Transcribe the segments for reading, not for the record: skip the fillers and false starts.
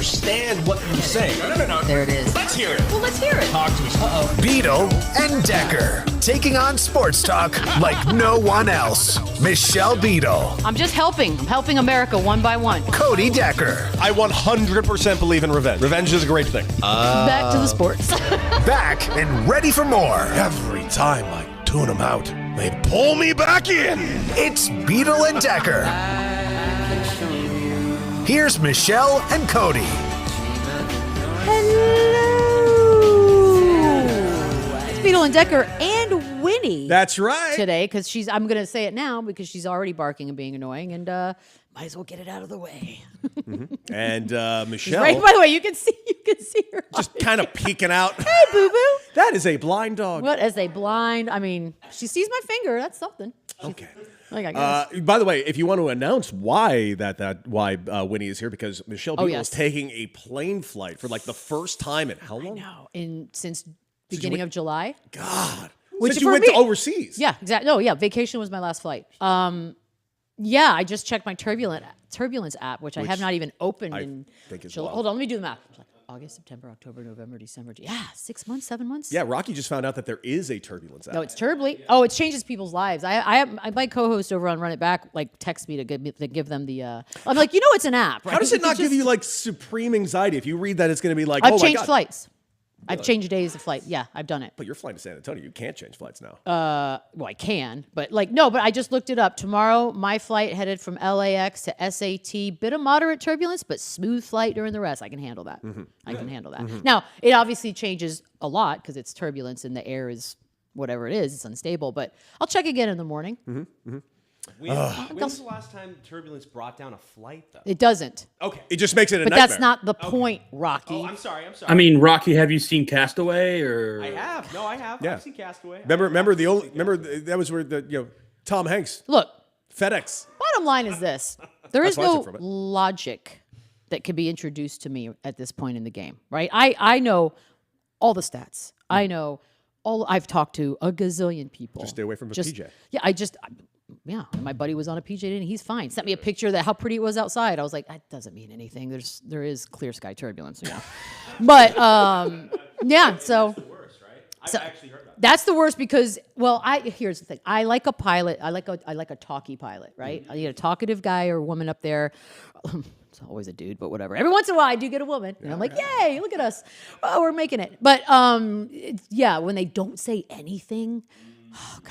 understand what you're saying. No. There it is. Let's hear it. Well, let's hear it. Talk to us. Beadle and Decker, taking on sports talk like no one else. Michelle Beadle, I'm just helping. I'm helping America one by one. Cody Decker. I 100% believe in revenge. Revenge is a great thing. Back to the sports. Back and ready for more. Every time I tune them out, they pull me back in. It's Beadle and Decker. Here's Michelle and Cody. Hello. It's Beadle and Decker and Winnie. That's right. Today, because I'm going to say it now because she's already barking and being annoying, and might as well get it out of the way. And Michelle. Right, by the way, you can see her Just kind of peeking out. Hey, boo boo. That is a blind dog. What as a blind? I mean, she sees my finger. That's something. Okay. Like, I guess. By the way, if you want to announce why why Winnie is here, because Michelle Beadle yes. is taking a plane flight for like the first time in how long? No, since beginning of July. God. Which Since you for went me- to overseas. Yeah, exactly. No, yeah, vacation was my last flight. Yeah, I just checked my turbulence app, which I have not even opened in think it's July. wild. Hold on, let me do the math. It's like August, September, October, November, December. Yeah, 6 months, 7 months. Yeah, Rocky just found out that there is a turbulence app. No, it's Turbly. Oh, it changes people's lives. My co-host over on Run It Back like text me to give them the. I'm like, it's an app. Right? How does it not give you like supreme anxiety if you read that it's going to be like, I've oh my changed God. flights. I've changed days of flight. Yeah, I've done it. But you're flying to San Antonio. You can't change flights now. Well, I can, but but I just looked it up. Tomorrow, my flight headed from LAX to SAT. Bit of moderate turbulence, but smooth flight during the rest. I can handle that. I can handle that. Now, it obviously changes a lot because it's turbulence and the air is whatever it is. It's unstable, but I'll check again in the morning. When was the last time turbulence brought down a flight, though? It doesn't. Okay. It just makes it a But nightmare. that's not the point, Rocky. Oh, I'm sorry. I mean, Rocky, have you seen Castaway or? I have. No, I have. Yeah. I've seen Castaway. Remember that was where Tom Hanks, Look, FedEx. bottom line is this. There is That's what I no took from it. logic that could be introduced to me at this point in the game, right? I know all the stats. I know I've talked to a gazillion people. Just stay away from a PJ. Yeah, my buddy was on a PJ and he's fine. Sent me a picture of how pretty it was outside. I was like, that doesn't mean anything. There is clear sky turbulence, But yeah, so I've actually heard about that. that's the worst because here's the thing. I like a pilot. I like a talky pilot, right? I need a talkative guy or woman up there. It's always a dude, but whatever. Every once in a while, I do get a woman, and I'm like, "Yay, look at us! Oh, we're making it." But when they don't say anything,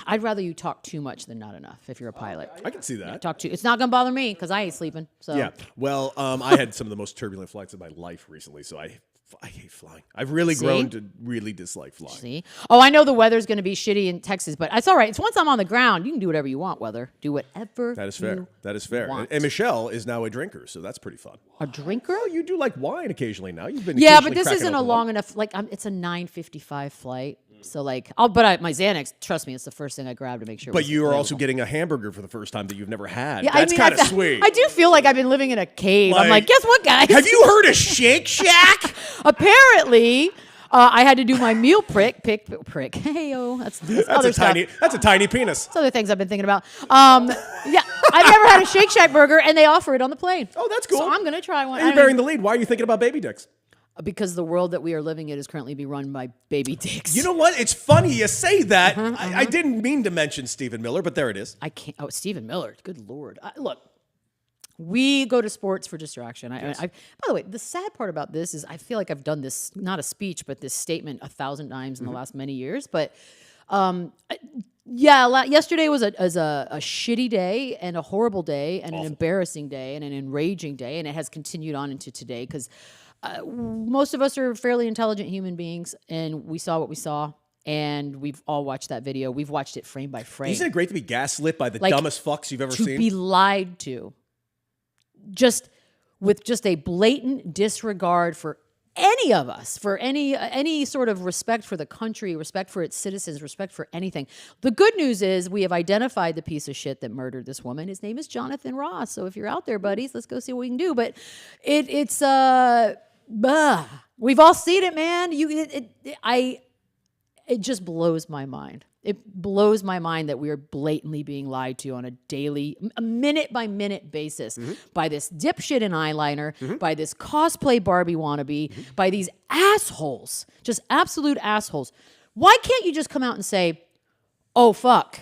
I'd rather you talk too much than not enough. If you're a pilot, I can see that. talk too. It's not gonna bother me because I ain't sleeping. So Yeah. Well, I had some of the most turbulent flights of my life recently, so I hate flying. I've really grown to really dislike flying. See? Oh, I know the weather's going to be shitty in Texas, but it's all right. It's once I'm on the ground, you can do whatever you want, weather. Do whatever That is fair. you That is fair. want. And Michelle is now a drinker, so that's pretty fun. A drinker? Well, you do like wine occasionally now. You've been Yeah, occasionally but this cracking isn't a open long one. enough. It's a 9:55 flight, so my Xanax. Trust me, it's the first thing I grab to make sure. But you are also available. getting a hamburger for the first time that you've never had. Yeah, That's kind of I sweet. I do feel like I've been living in a cave. I'm Like, like, guess what, guys? Have you heard of Shake Shack? Apparently, I had to do my meal prick. Hey-o, that's other stuff. That's a tiny penis. That's other things I've been thinking about. Yeah, I've never had a Shake Shack burger, and they offer it on the plane. Oh, that's cool. So I'm gonna try one. Hey, you're bearing the lead. Why are you thinking about baby dicks? Because the world that we are living in is currently being run by baby dicks. You know what? It's funny you say that. I didn't mean to mention Stephen Miller, but there it is. I can't. Oh, Stephen Miller. Good Lord. Look, we go to sports for distraction. By the way, the sad part about this is I feel like I've done this, not a speech, but this statement 1,000 times in the last many years. But yesterday was a shitty day and a horrible day and an embarrassing day and an enraging day. And it has continued on into today because most of us are fairly intelligent human beings and we saw what we saw. And we've all watched that video. We've watched it frame by frame. Isn't it great to be gaslit by the Like, dumbest fucks you've ever to seen? be lied to, with a blatant disregard for any of us, for any sort of respect for the country, respect for its citizens, respect for anything. The good news is we have identified the piece of shit that murdered this woman. His name is Jonathan Ross. So if you're out there, buddies, let's go see what we can do. But we've all seen it, man. It just blows my mind. It blows my mind that we are blatantly being lied to on a minute by minute basis by this dipshit in eyeliner, by this cosplay Barbie wannabe, by these assholes, just absolute assholes. Why can't you just come out and say, oh, fuck,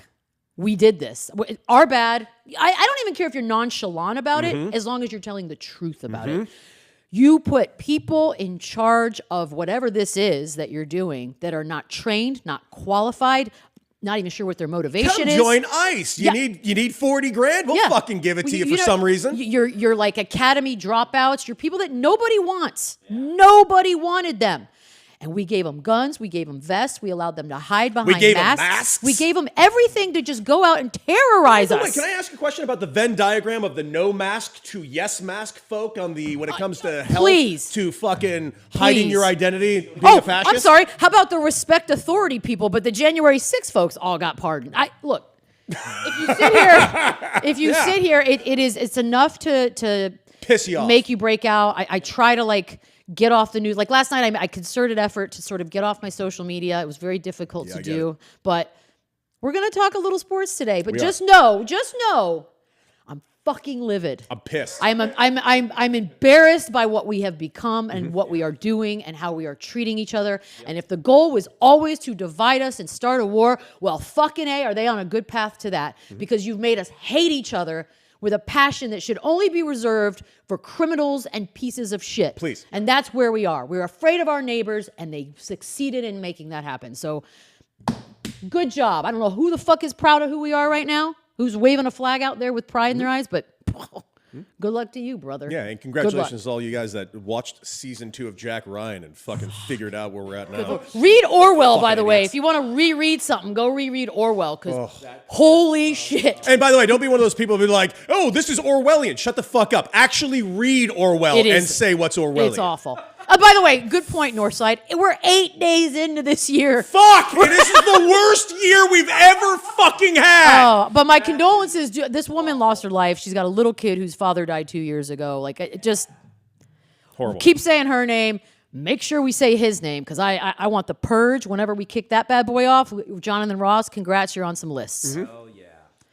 we did this. Our bad. I don't even care if you're nonchalant about it, as long as you're telling the truth about it. You put people in charge of whatever this is that you're doing that are not trained, not qualified, not even sure what their motivation is. Join ICE. You need 40 grand. We'll fucking give it to you for some reason. You're like academy dropouts. You're people that nobody wants. Nobody wanted them. And we gave them guns. We gave them vests. We allowed them to hide behind masks. We gave them masks. We gave them everything to just go out and terrorize us. Wait, can I ask a question about the Venn diagram of the no mask to yes mask folk on the when it comes to health to fucking hiding your identity, being a fascist? I'm sorry. How about the respect authority people? But the January 6th folks all got pardoned. Look. If you sit here, it's enough to piss you off, make you break out. I try to get off the news. Like last night, I concerted effort to sort of get off my social media. It was very difficult to do, but we're going to talk a little sports today. But just know, I'm fucking livid. I'm pissed. I'm embarrassed by what we have become and what we are doing and how we are treating each other. And if the goal was always to divide us and start a war, well, fucking A, are they on a good path to that? Because you've made us hate each other with a passion that should only be reserved for criminals and pieces of shit. Please. And that's where we are. We're afraid of our neighbors, and they succeeded in making that happen. So, good job. I don't know who the fuck is proud of who we are right now, who's waving a flag out there with pride in their eyes, but good luck to you, brother. Yeah, and congratulations to all you guys that watched season 2 of Jack Ryan and fucking figured out where we're at now. Read Orwell, by the way. If you want to reread something, go reread Orwell, because holy shit. And by the way, don't be one of those people who be like, oh, this is Orwellian. Shut the fuck up. Actually read Orwell and say what's Orwellian. It's awful. By the way, good point, Northside. We're 8 days into this year. Fuck! And this is the worst year we've ever fucking had. Oh, but my condolences. This woman lost her life. She's got a little kid whose father died 2 years ago. It just horrible. Keep saying her name. Make sure we say his name, because I want the purge whenever we kick that bad boy off. Jonathan Ross, congrats, you're on some lists. Oh yeah.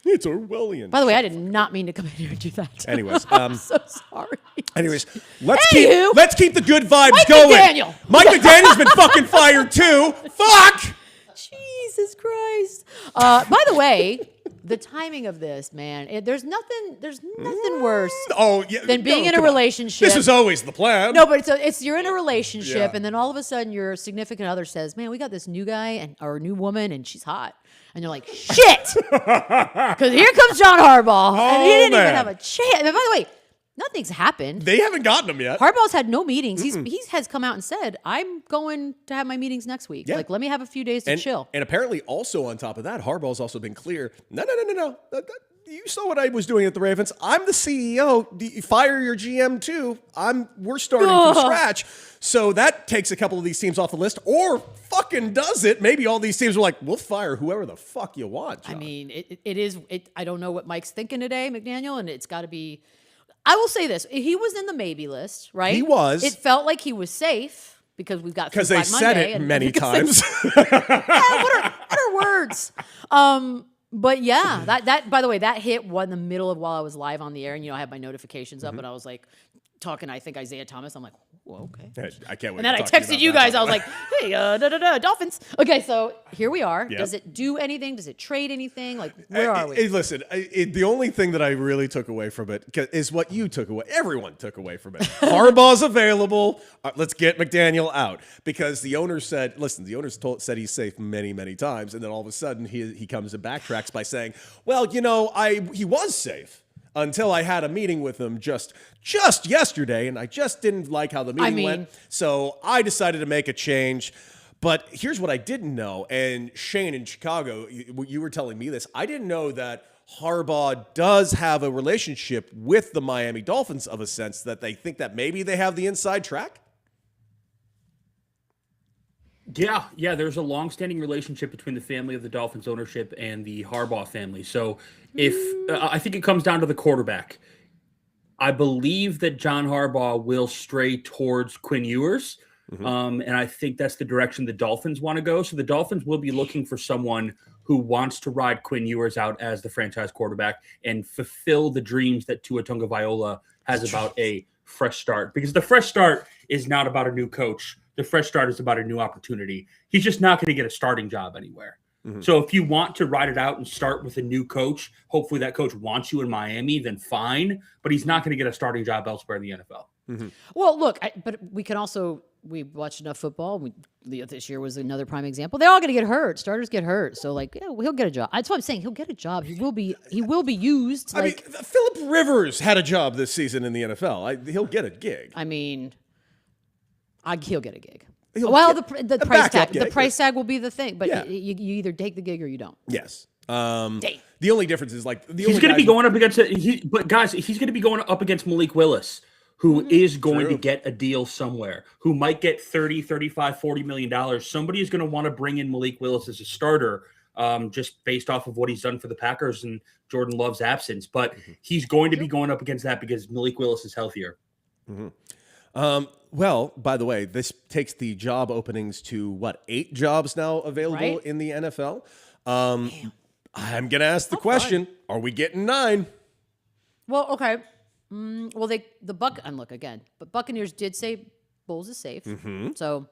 It's Orwellian. By the way, I did not mean to come in here and do that. Anyways, I'm so sorry. Anyways, let's keep the good vibes going. Mike McDaniel's been fucking fired too. Fuck. Jesus Christ. By the way, the timing of this, man, there's nothing worse than being in a relationship. This is always the plan. No, but it's you're in a relationship, and then all of a sudden your significant other says, "Man, we got this new guy or new woman, and she's hot." And you're like, shit! Because here comes John Harbaugh. And he didn't even have a chance. And by the way, nothing's happened. They haven't gotten him yet. Harbaugh's had no meetings. He has come out and said, I'm going to have my meetings next week. Yeah. Let me have a few days to chill. And apparently also on top of that, Harbaugh's also been clear, no. You saw what I was doing at the Ravens. I'm the CEO. Fire your GM too. We're starting from scratch. So that takes a couple of these teams off the list, or fucking does it. Maybe all these teams are like, we'll fire whoever the fuck you want, John. I mean, it is. I don't know what Mike's thinking today, McDaniel, and it's got to be. I will say this: he was in the maybe list, right? He was. It felt like he was safe because we've got because they said it many times. What are words? But yeah, that by the way, that hit in the middle of while I was live on the air, and I had my notifications up, and I was like talking. I think Isaiah Thomas. I'm like, whoa, okay. I can't wait. And then I texted you guys. I was like, hey, Dolphins. Okay, so here we are. Yep. Does it do anything? Does it trade anything? Where are we? Listen, the only thing that I really took away from it is what you took away. Everyone took away from it. Harbaugh's available. Let's get McDaniel out, because the owner said, listen, the owner said he's safe many, many times, and then all of a sudden he comes and backtracks by saying, well, he was safe until I had a meeting with him just yesterday, and I just didn't like how the meeting went. So I decided to make a change. But here's what I didn't know, and Shane in Chicago, you were telling me this. I didn't know that Harbaugh does have a relationship with the Miami Dolphins, of a sense that they think that maybe they have the inside track. Yeah. There's a long-standing relationship between the family of the Dolphins ownership and the Harbaugh family. So I think it comes down to the quarterback. I believe that John Harbaugh will stray towards Quinn Ewers. And I think that's the direction the Dolphins want to go. So the Dolphins will be looking for someone who wants to ride Quinn Ewers out as the franchise quarterback and fulfill the dreams that Tua Tagovailoa has about a fresh start. Because the fresh start is not about a new coach. The fresh start is about a new opportunity. He's just not going to get a starting job anywhere. So if you want to ride it out and start with a new coach, hopefully that coach wants you in Miami, then fine. But he's not going to get a starting job elsewhere in the NFL. Well, look, but we can also we watched enough football. This year was another prime example. They're all going to get hurt. Starters get hurt, so like he'll get a job. That's what I'm saying. He'll get a job. He will be used. I mean, Phillip Rivers had a job this season in the NFL. He'll get a gig. I mean, he'll get a gig. The price tag will be the thing, but you either take the gig or you don't. Yes. The only difference is he's going to be going up against but guys, he's going to be going up against Malik Willis, who is going to get a deal somewhere, who might get 30, 35, 40 million dollars. Somebody is going to want to bring in Malik Willis as a starter, just based off of what he's done for the Packers and Jordan Love's absence. But he's going to be going up against that because Malik Willis is healthier. Well, by the way, this takes the job openings to 8 jobs now available in the NFL. I'm going to ask the question: are we getting 9? Well, okay. Well, and look again, but Buccaneers did say Bowles is safe, so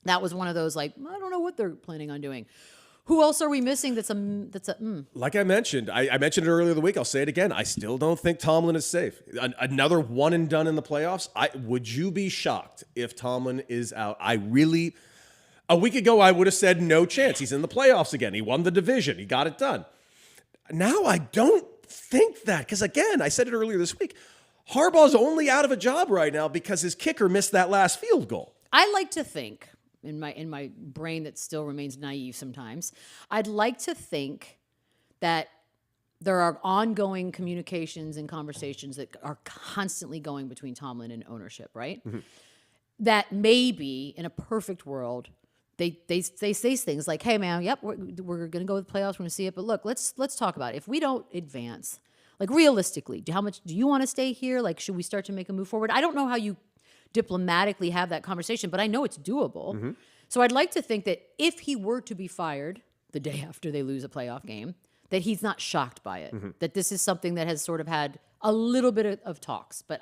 that was one of those I don't know what they're planning on doing. Who else are we missing? Like I mentioned, I mentioned it earlier in the week. I'll say it again. I still don't think Tomlin is safe. Another one and done in the playoffs. Would you be shocked if Tomlin is out? A week ago, I would have said no chance. He's in the playoffs again. He won the division. He got it done. Now I don't think that, because again, I said it earlier this week. Harbaugh's only out of a job right now because his kicker missed that last field goal. I like to think, in my brain that still remains naive sometimes, I'd like to think that there are ongoing communications and conversations that are constantly going between Tomlin and ownership, right? That maybe in a perfect world, they say things like, "Hey, man, yep, we're going to go with the playoffs. We're going to see it, but look, let's talk about it. If we don't advance, like realistically, how much do you want to stay here? Like, should we start to make a move forward?" I don't know how you diplomatically have that conversation, but I know it's doable. So I'd like to think that if he were to be fired the day after they lose a playoff game, that he's not shocked by it. That this is something that has sort of had a little bit of talks. But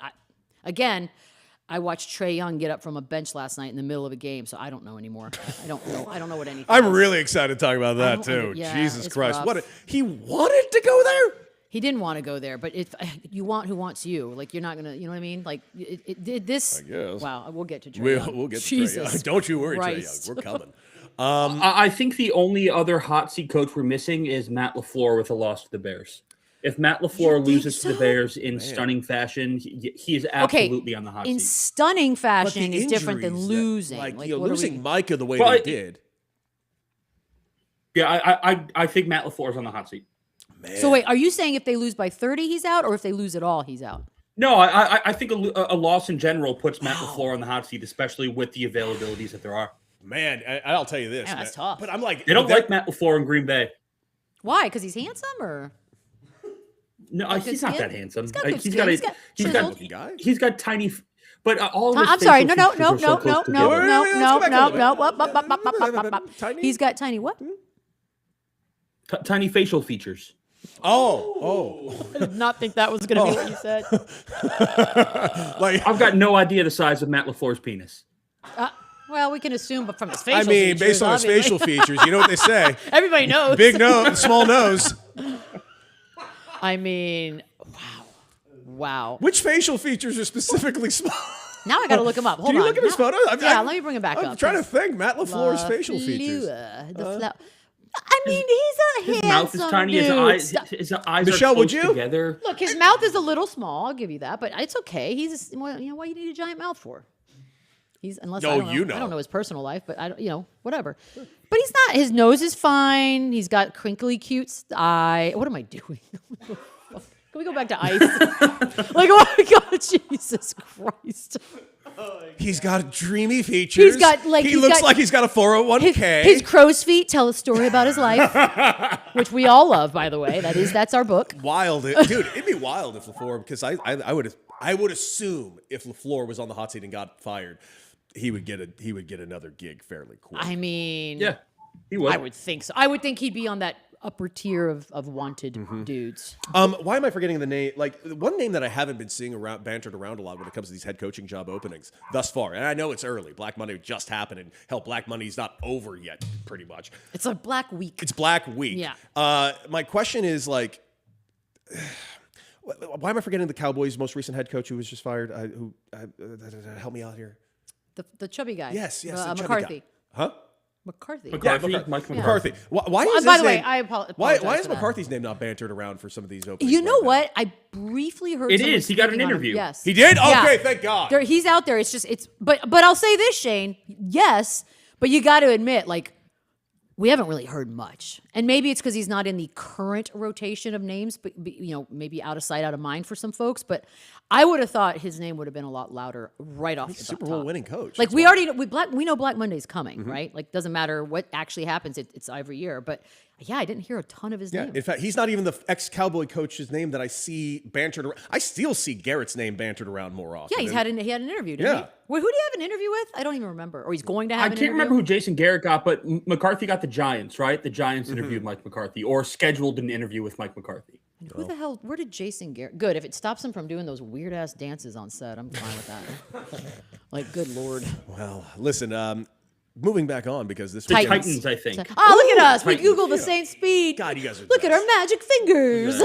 I watched Trey Young get up from a bench last night in the middle of a game, so I don't know anymore. I don't know what anything. I'm really excited to talk about that too. Jesus Christ, he wanted to go there. He didn't want to go there, but if you want who wants you, like you're not gonna, you know what I mean? Like this. I guess. Wow, we'll get to Trey Young. We'll get to Jesus Trey Young. Don't you worry, Christ. Trey Young. We're coming. I think the only other hot seat coach we're missing is Matt LaFleur with a loss to the Bears. If Matt LaFleur loses to the Bears in stunning fashion, he is absolutely on the hot seat. In stunning fashion is different than losing. Losing Micah the way they did. Yeah, I think Matt LaFleur is on the hot seat. Man. So wait, are you saying if they lose by 30, he's out, or if they lose at all, he's out? No, I think a loss in general puts Matt LaFleur on the hot seat, especially with the availabilities that there are. Man, I'll tell you this. Yeah, that's tough. But I'm like, they don't like Matt LaFleur in Green Bay. Why? Because he's handsome, or? No, he's not that handsome. He's got tiny. But all of his I'm sorry. facial No. Tiny? He's got tiny what? Tiny facial features. Oh. I did not think that was going to be what you said. I've got no idea the size of Matt LaFleur's penis. Well, we can assume, but from his facial features. Based on his facial features, you know what they say. Everybody knows. Big nose, small nose. I mean, wow. Which facial features are specifically small? Now I got to look him up. Hold on. Do you look at his photos? Let me bring him back up. I'm trying to think. Matt LaFleur's facial features. I mean, he's a his mouth is tiny. Dude. His eyes Michelle, are would close you? Together. Look, his mouth is a little small. I'll give you that, but it's okay. Why you need a giant mouth for? I don't know his personal life, but whatever. But he's not. His nose is fine. He's got crinkly, cute eye. What am I doing? Can we go back to ice? Oh my God, Jesus Christ. He's got dreamy features. He looks like he's got a 401k. His crow's feet tell a story about his life, which we all love, by the way. That's our book. Wild, dude. It'd be wild if LaFleur, because I would assume if LaFleur was on the hot seat and got fired, he would get another gig fairly quick. I mean, Yeah, he would. I would think so. I would think he'd be on that upper tier of wanted dudes. Why am I forgetting the name? Like one name that I haven't been seeing bantered around a lot when it comes to these head coaching job openings thus far. And I know it's early. Black Monday just happened, and hell, Black Monday's not over yet. Pretty much. It's a Black Week. It's Black Week. Yeah. My question is like, why am I forgetting the Cowboys' most recent head coach who was just fired? Help me out here. The chubby guy. Yes, the chubby McCarthy. guy. Huh? McCarthy. Mike McCarthy. McCarthy. Why is By his the way, name- I apologize. Why is for that. McCarthy's name not bantered around for some of these openings? You know right now? what? I briefly heard It someone is. He got an speaking on it. interview. Yes. He did? Yeah. Okay, thank God. He's out there. But I'll say this, Shane. Yes, but you got to admit, like, we haven't really heard much. And maybe it's because he's not in the current rotation of names, but maybe out of sight, out of mind for some folks. But I would have thought his name would have been a lot louder right off the Super top. Bowl winning coach. Like That's we know Black Monday's coming, right? Like doesn't matter what actually happens, it's every year. But yeah, I didn't hear a ton of his name. In fact, he's not even the ex-Cowboy coach's name that I see bantered around. I still see Garrett's name bantered around more often. Yeah, he had an interview, didn't he? Yeah. Wait, who did he have an interview with? I don't even remember. Or he's going to have I an can't interview? remember who Jason Garrett got, but McCarthy got the Giants, right? The Giants Mm-hmm. interviewed Mike McCarthy or scheduled an interview with Mike McCarthy. Who the hell? Where did Jason Garrett? Good. If it stops him from doing those weird ass dances on set, I'm fine with that. Like, good lord. Well, listen, moving back on because this The weekend- Titans, I think. Oh, look at us. Titans. We Googled the same speed. God, you guys are Look at nuts. our magic fingers.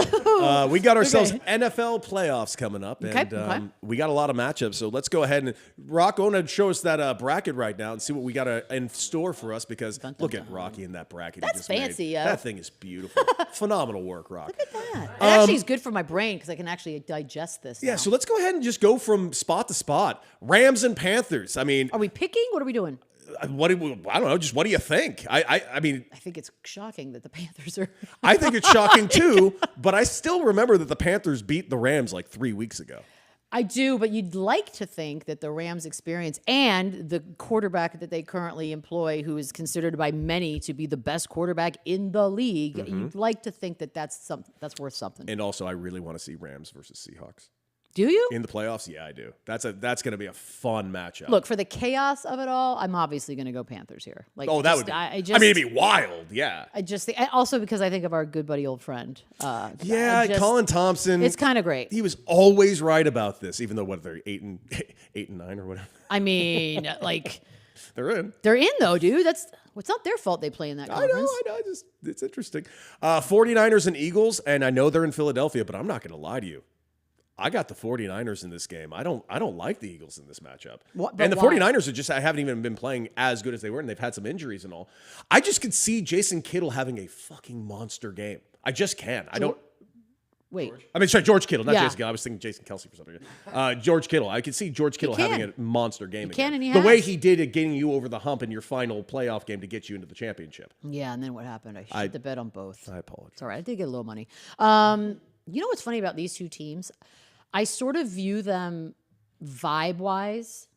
We got ourselves Okay. NFL playoffs coming up, and Okay. we got a lot of matchups. So let's go ahead and Rock, go and show us that bracket right now and see what we got in store for us. Because look at Rocky in that bracket. he That's just made. fancy, yo. That thing is beautiful. Phenomenal work, Rock. Look at that. It actually is good for my brain because I can actually digest this. Yeah, now. so let's go ahead and just go from spot to spot. Rams and Panthers. I mean, Are we picking? What are we doing? I don't know. Just what do you think? I mean, I think it's shocking that the Panthers are. I think it's shocking too. But I still remember that the Panthers beat the Rams like 3 weeks ago. I do, but you'd like to think that the Rams' experience and the quarterback that they currently employ, who is considered by many to be the best quarterback in the league, you'd like to think that that's worth something. And also, I really want to see Rams versus Seahawks Do you? in the playoffs. Yeah, I do. That's going to be a fun matchup. Look, for the chaos of it all, I'm obviously going to go Panthers here. Like, oh, that would be. I mean, it'd be wild. Yeah. I just think, also because I think of our good buddy old friend. Yeah, Colin Thompson. It's kind of great. He was always right about this, even though they're 8-9 or whatever. I mean, like They're in. they're in though, dude. It's not their fault they play in that I know. conference. It's interesting. 49ers and Eagles, and I know they're in Philadelphia, but I'm not going to lie to you. I got the 49ers in this game. I don't like the Eagles in this matchup. What- And the but why? 49ers are just, I haven't even been playing as good as they were, and they've had some injuries and all. I just could see Jason Kittle having a fucking monster game. I just can. Wait, Sorry, George Kittle, not Yeah. Jason Kittle. I was thinking Jason Kelsey for something. George Kittle. I could see George Kittle can. having a monster game He can, again. and he the way has. he did at getting you over the hump in your final playoff game to get you into the championship. yeah, and then what happened? I shit the bed on both. I apologize. It's all right. I did get a little money. You know what's funny about these two teams? I sort of view them vibe-wise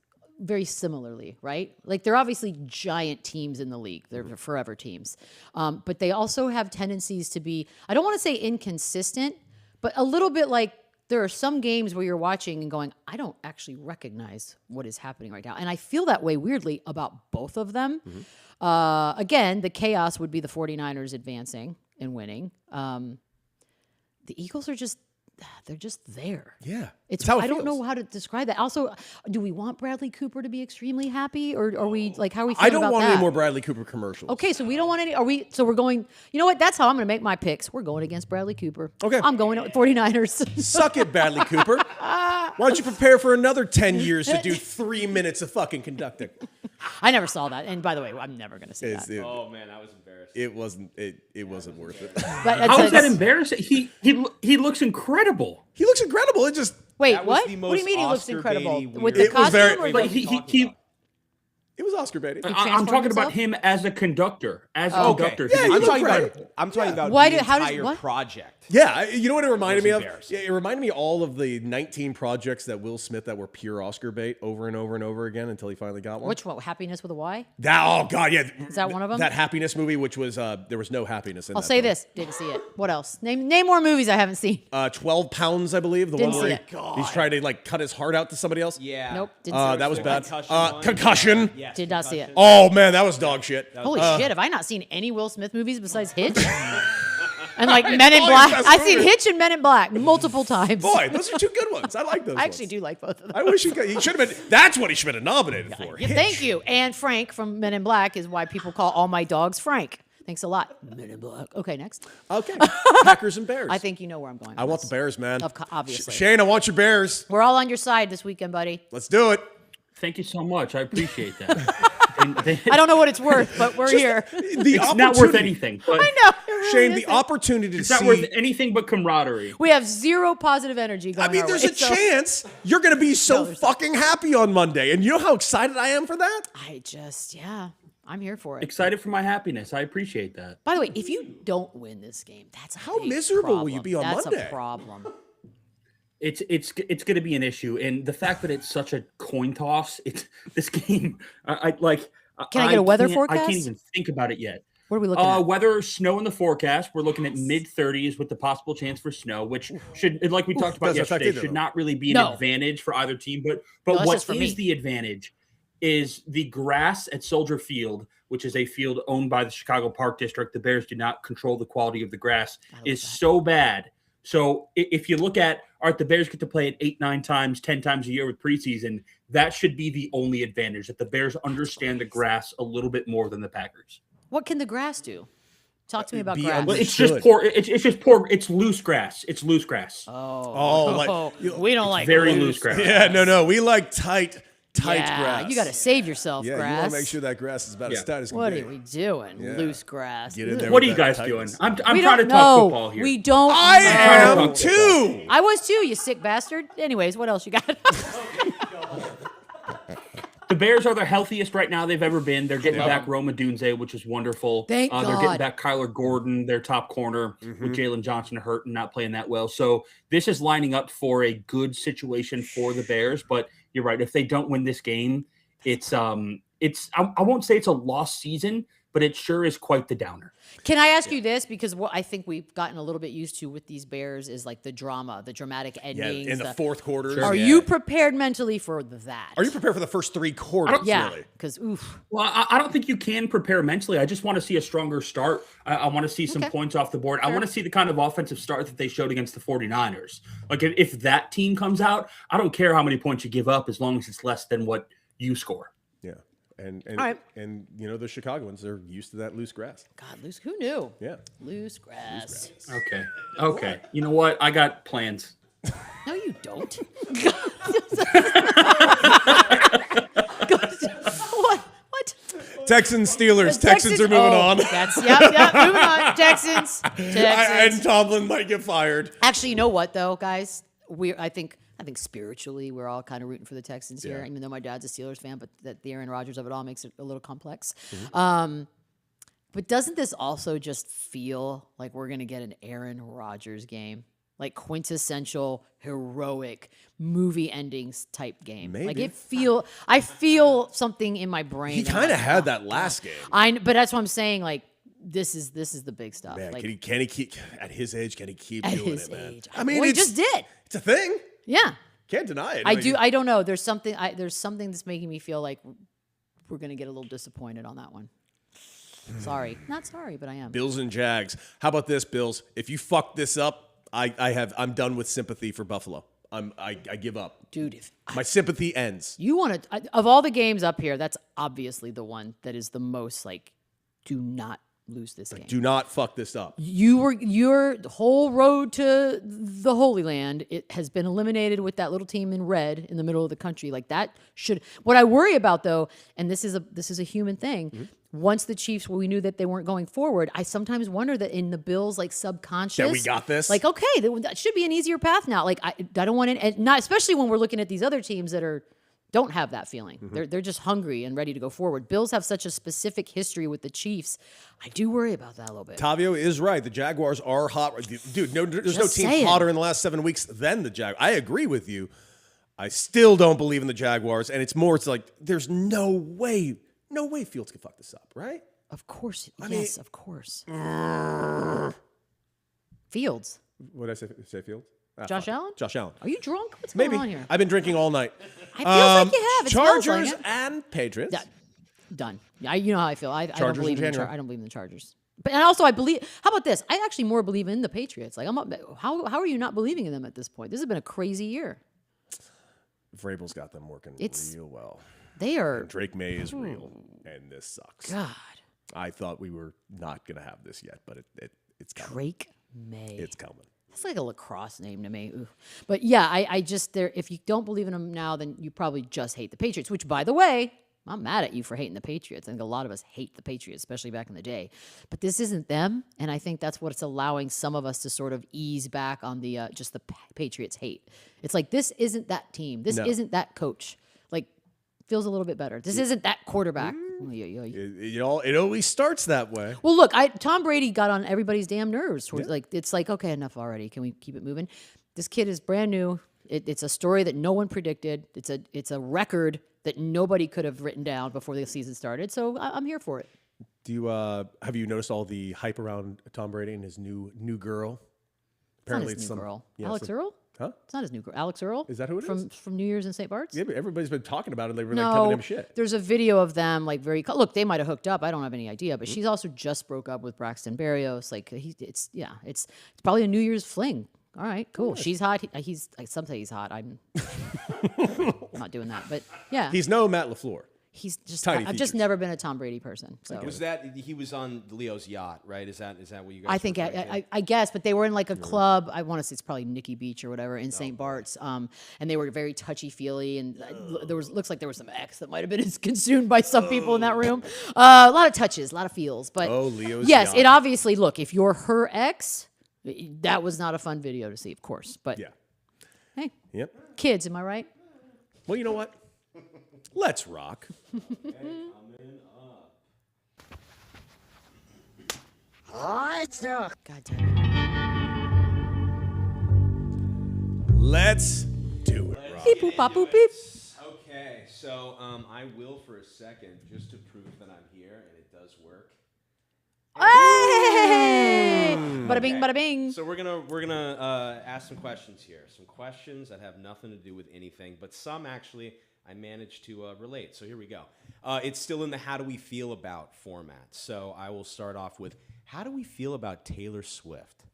very similarly, right? Like they're obviously giant teams in the league. They're forever teams. But they also have tendencies to be, I don't want to say inconsistent, but a little bit like there are some games where you're watching and going, I don't actually recognize what is happening right now. And I feel that way weirdly about both of them. Again, the chaos would be the 49ers advancing and winning. The Eagles are just, they're just there. Yeah. It's how it I don't know feels. how to describe that. Also, do we want Bradley Cooper to be extremely happy, or are we like how are we? I Feeling don't about want that? any more Bradley Cooper commercials. Okay, so we don't want any. Are we? So we're going. You know what? That's how I'm going to make my picks. We're going against Bradley Cooper. Okay. I'm going with 49ers. Suck it, Bradley Cooper. Why don't you prepare for another 10 years to do 3 minutes of fucking conducting? I never saw that, and by the way, I'm never going to see that. Oh man, I was embarrassed. It wasn't worth it. But How is that embarrassing? He looks incredible. He looks incredible. It just Wait, That was what? the What do you most mean he looks Oscar incredible baity with weird- the It was costume? very- or But the- he It was Oscar baiting. I'm transformed talking about himself? him as a conductor. Okay. Yeah, you I'm look talking great. about. I'm talking about Why the do- how does- entire what? project. Yeah, you know what it reminded me of? Bears. Yeah, it reminded me of all of the 19 projects that Will Smith that were pure Oscar bait over and over and over again until he finally got one. Which one? Happiness with a Y? Oh God, yeah. Is that one of them? That Happiness movie, which was there was no happiness in. I'll that say film. this. Didn't see it. What else? Name more movies I haven't seen. 12 Pounds, I believe. The Didn't one where see he's trying to like cut his heart out to somebody else. Yeah. Nope. Didn't see it. That was The bad. concussion one. Concussion. Yes, Did not see it. Oh man, that was dog shit. Holy shit! Have I not seen any Will Smith movies besides Hitch? And like Men in all Black. your best I've seen movies. Hitch and Men in Black multiple times. Boy, those are two good ones. I like those. I actually ones. do like both of them. I wish he should have been. That's what he should have been nominated for. Yeah, thank you. And Frank from Men in Black is why people call all my dogs Frank. Thanks a lot. Men in Black. Okay, next. Okay. Packers and Bears. I think you know where I'm going. I want the Bears, man. Obviously. Shane, I want your Bears. We're all on your side this weekend, buddy. Let's do it. Thank you so much. I appreciate that. I don't know what it's worth, but we're here. It's not worth anything. But I know. it really Shane, the isn't. opportunity to It's see. not worth anything but camaraderie. We have zero positive energy going I mean, our there's way, a so- chance you're going to be so there's fucking happy on Monday. And you know how excited I am for that? I'm here for it. Excited for my happiness. I appreciate that. By the way, if you don't win this game, that's a How big miserable will you problem. be on that's Monday? a problem. It's going to be an issue, and the fact that it's such a coin toss. It's this game. I like. Can I get a weather can't- forecast? I can't even think about it yet. What are we looking at? Weather, snow in the forecast. We're looking at mid-30s with the possible chance for snow, which should, like we talked about Doesn't affect yesterday, either, should though. not really be an No. advantage for either team. But that's what just for me. is the advantage is the grass at Soldier Field, which is a field owned by the Chicago Park District. The Bears do not control the quality of the grass. Is so bad. So if you look at, all right, the Bears get to play it 8, 9 times, 10 times a year with preseason. That should be the only advantage, that the Bears understand the grass a little bit more than the Packers. What can the grass do? Talk to me about Be grass. Well, it's Should. just poor. It's just poor. It's loose grass. It's loose grass. Oh, we don't like Very loose grass. Yeah, no. We like tight grass. You got to save yourself, Yeah, grass. you want to make sure that grass is about as tight as can What be. are we doing? Yeah. Loose grass. Get in there What with are you that guys doing? tightness. I'm We trying to don't talk know. football here. We don't. I know. am too. I was too. You sick bastard. Anyways, what else you got? The Bears are the healthiest right now they've ever been. They're getting back Roma Dunze, which is wonderful. Thank They're God. getting back Kyler Gordon, their top corner, with Jalen Johnson hurt and not playing that well. So this is lining up for a good situation for the Bears. But you're right. If they don't win this game, it's I won't say it's a lost season, but it sure is quite the downer. Can I ask you this? Because what I think we've gotten a little bit used to with these Bears is like the drama, the dramatic Yeah, endings. in the fourth quarter. Are you prepared mentally for that? Are you prepared for the first 3 quarters? Yeah, Really? because oof. Well, I don't think you can prepare mentally. I just want to see a stronger start. I want to see some Okay. points off the board. I want to see the kind of offensive start that they showed against the 49ers. Like if that team comes out, I don't care how many points you give up as long as it's less than what you score. Yeah. And All right. and you know the Chicagoans, they're used to that loose grass. God, loose. Who knew? Yeah. Loose grass. Okay. You know what? I got plans. No, you don't. What? Texans, Steelers. The Texans are moving on. That's moving on. Texans. And Tomlin might get fired. Actually, you know what though, guys? I think spiritually we're all kind of rooting for the Texans here, Yeah. even though my dad's a Steelers fan, but that the Aaron Rodgers of it all makes it a little complex. Mm-hmm. But doesn't this also just feel like we're gonna get an Aaron Rodgers game? Like quintessential heroic movie endings type game. Like Maybe. I feel something in my brain. He that kind of I'm like, had oh, that last game. but that's what I'm saying. Like this is the big stuff. Man, like, can he keep at his age? Can he keep at doing his it, man? age. I mean, well, he it's just did. It's a thing. Yeah. Can't deny it. I do. I don't know. There's something that's making me feel like we're going to get a little disappointed on that one. Sorry. Not sorry, but I am. Bills and Jags. How about this, Bills? If you fuck this up, I'm done with sympathy for Buffalo. I give up. Dude, if My sympathy ends. you want to, of all the games up here, that's obviously the one that is the most like, do not lose this game. Do not fuck this up. Your whole road to the Holy Land, it has been eliminated with that little team in red in the middle of the country. Like that should. What I worry about though, and this is a human thing. Mm-hmm. Once the Chiefs, we knew that they weren't going forward. I sometimes wonder that in the Bills, like subconscious, That we got this? Like that should be an easier path now. Like I don't want it, and not especially when we're looking at these other teams that are don't have that feeling. They're just hungry and ready to go forward. Bills have such a specific history with the Chiefs. I do worry about that a little bit. Tavio is right. The Jaguars are hot. Dude, there's no team saying. hotter in the last 7 weeks than the Jaguars. I agree with you. I still don't believe in the Jaguars, and it's like there's no way Fields can fuck this up, right? Of course. I Yes, mean- of course. Fields. What did I say Fields? Josh Allen? Josh Allen. Are you drunk? What's Maybe. going on here? I've been drinking all night. I feel like you have. It smells Chargers like it. and Patriots. Yeah, done. You know how I feel. I don't Chargers believe in in January. I don't believe in the Chargers. But and also I believe. How about this? I actually more believe in the Patriots. Like how are you not believing in them at this point? This has been a crazy year. Vrabel's got them working real well. They are. And Drake May is real, and this sucks. God. I thought we were not going to have this yet, but it's coming. Drake May. It's coming. It's like a lacrosse name to me. Ooh. But yeah, I just if you don't believe in them now, then you probably just hate the Patriots. Which, by the way, I'm mad at you for hating the Patriots. I think a lot of us hate the Patriots, especially back in the day. But this isn't them, and I think that's what's allowing some of us to sort of ease back on the just the Patriots hate. It's like this isn't that team. This isn't that coach. Like feels a little bit better. This isn't that quarterback. It always starts that way. Well, look, Tom Brady got on everybody's damn nerves. Towards, like it's like, okay, enough already. Can we keep it moving? This kid is brand new. It's a story that no one predicted. It's a record that nobody could have written down before the season started. So I'm here for it. Do you have you noticed all the hype around Tom Brady and his new girl? Apparently, it's not his new girl. Yeah, Alex Earl? Huh? It's not his new girl. Alex Earl? Is that who it is? From New Year's in St. Bart's? Yeah, but everybody's been talking about it. They were like telling him shit. There's a video of them like look, they might have hooked up. I don't have any idea, but she's also just broke up with Braxton Berrios. Like it's probably a New Year's fling. All right, cool. She's hot. Some say he's hot. I'm not doing that, but yeah, He's no Matt LaFleur. he's just. tiny I've just features. never been a Tom Brady person. So Was that he was on Leo's yacht, right? Is that what you guys? I think I guess, but they were in like a club. I want to say it's probably Nikki Beach or whatever in St. Bart's. And they were very touchy feely, and looks like there was some X that might have been consumed by some people in that room. A lot of touches, a lot of feels, but Leo's yes, yacht. it obviously look if you're her ex, that was not a fun video to see, of course. But Yeah. hey, Yep. kids, am I right? Well, you know what? Let's rock. God damn it. Let's do it, Rock. Beep boop bop boop beep. Okay, so I will for a second just to prove that I'm here and it does work. Hey! Bada bing, bada bing. So we're gonna ask some questions here. Some questions that have nothing to do with anything, but some actually I managed to relate. So here we go. It's still in the how do we feel about format. So I will start off with how do we feel about Taylor Swift?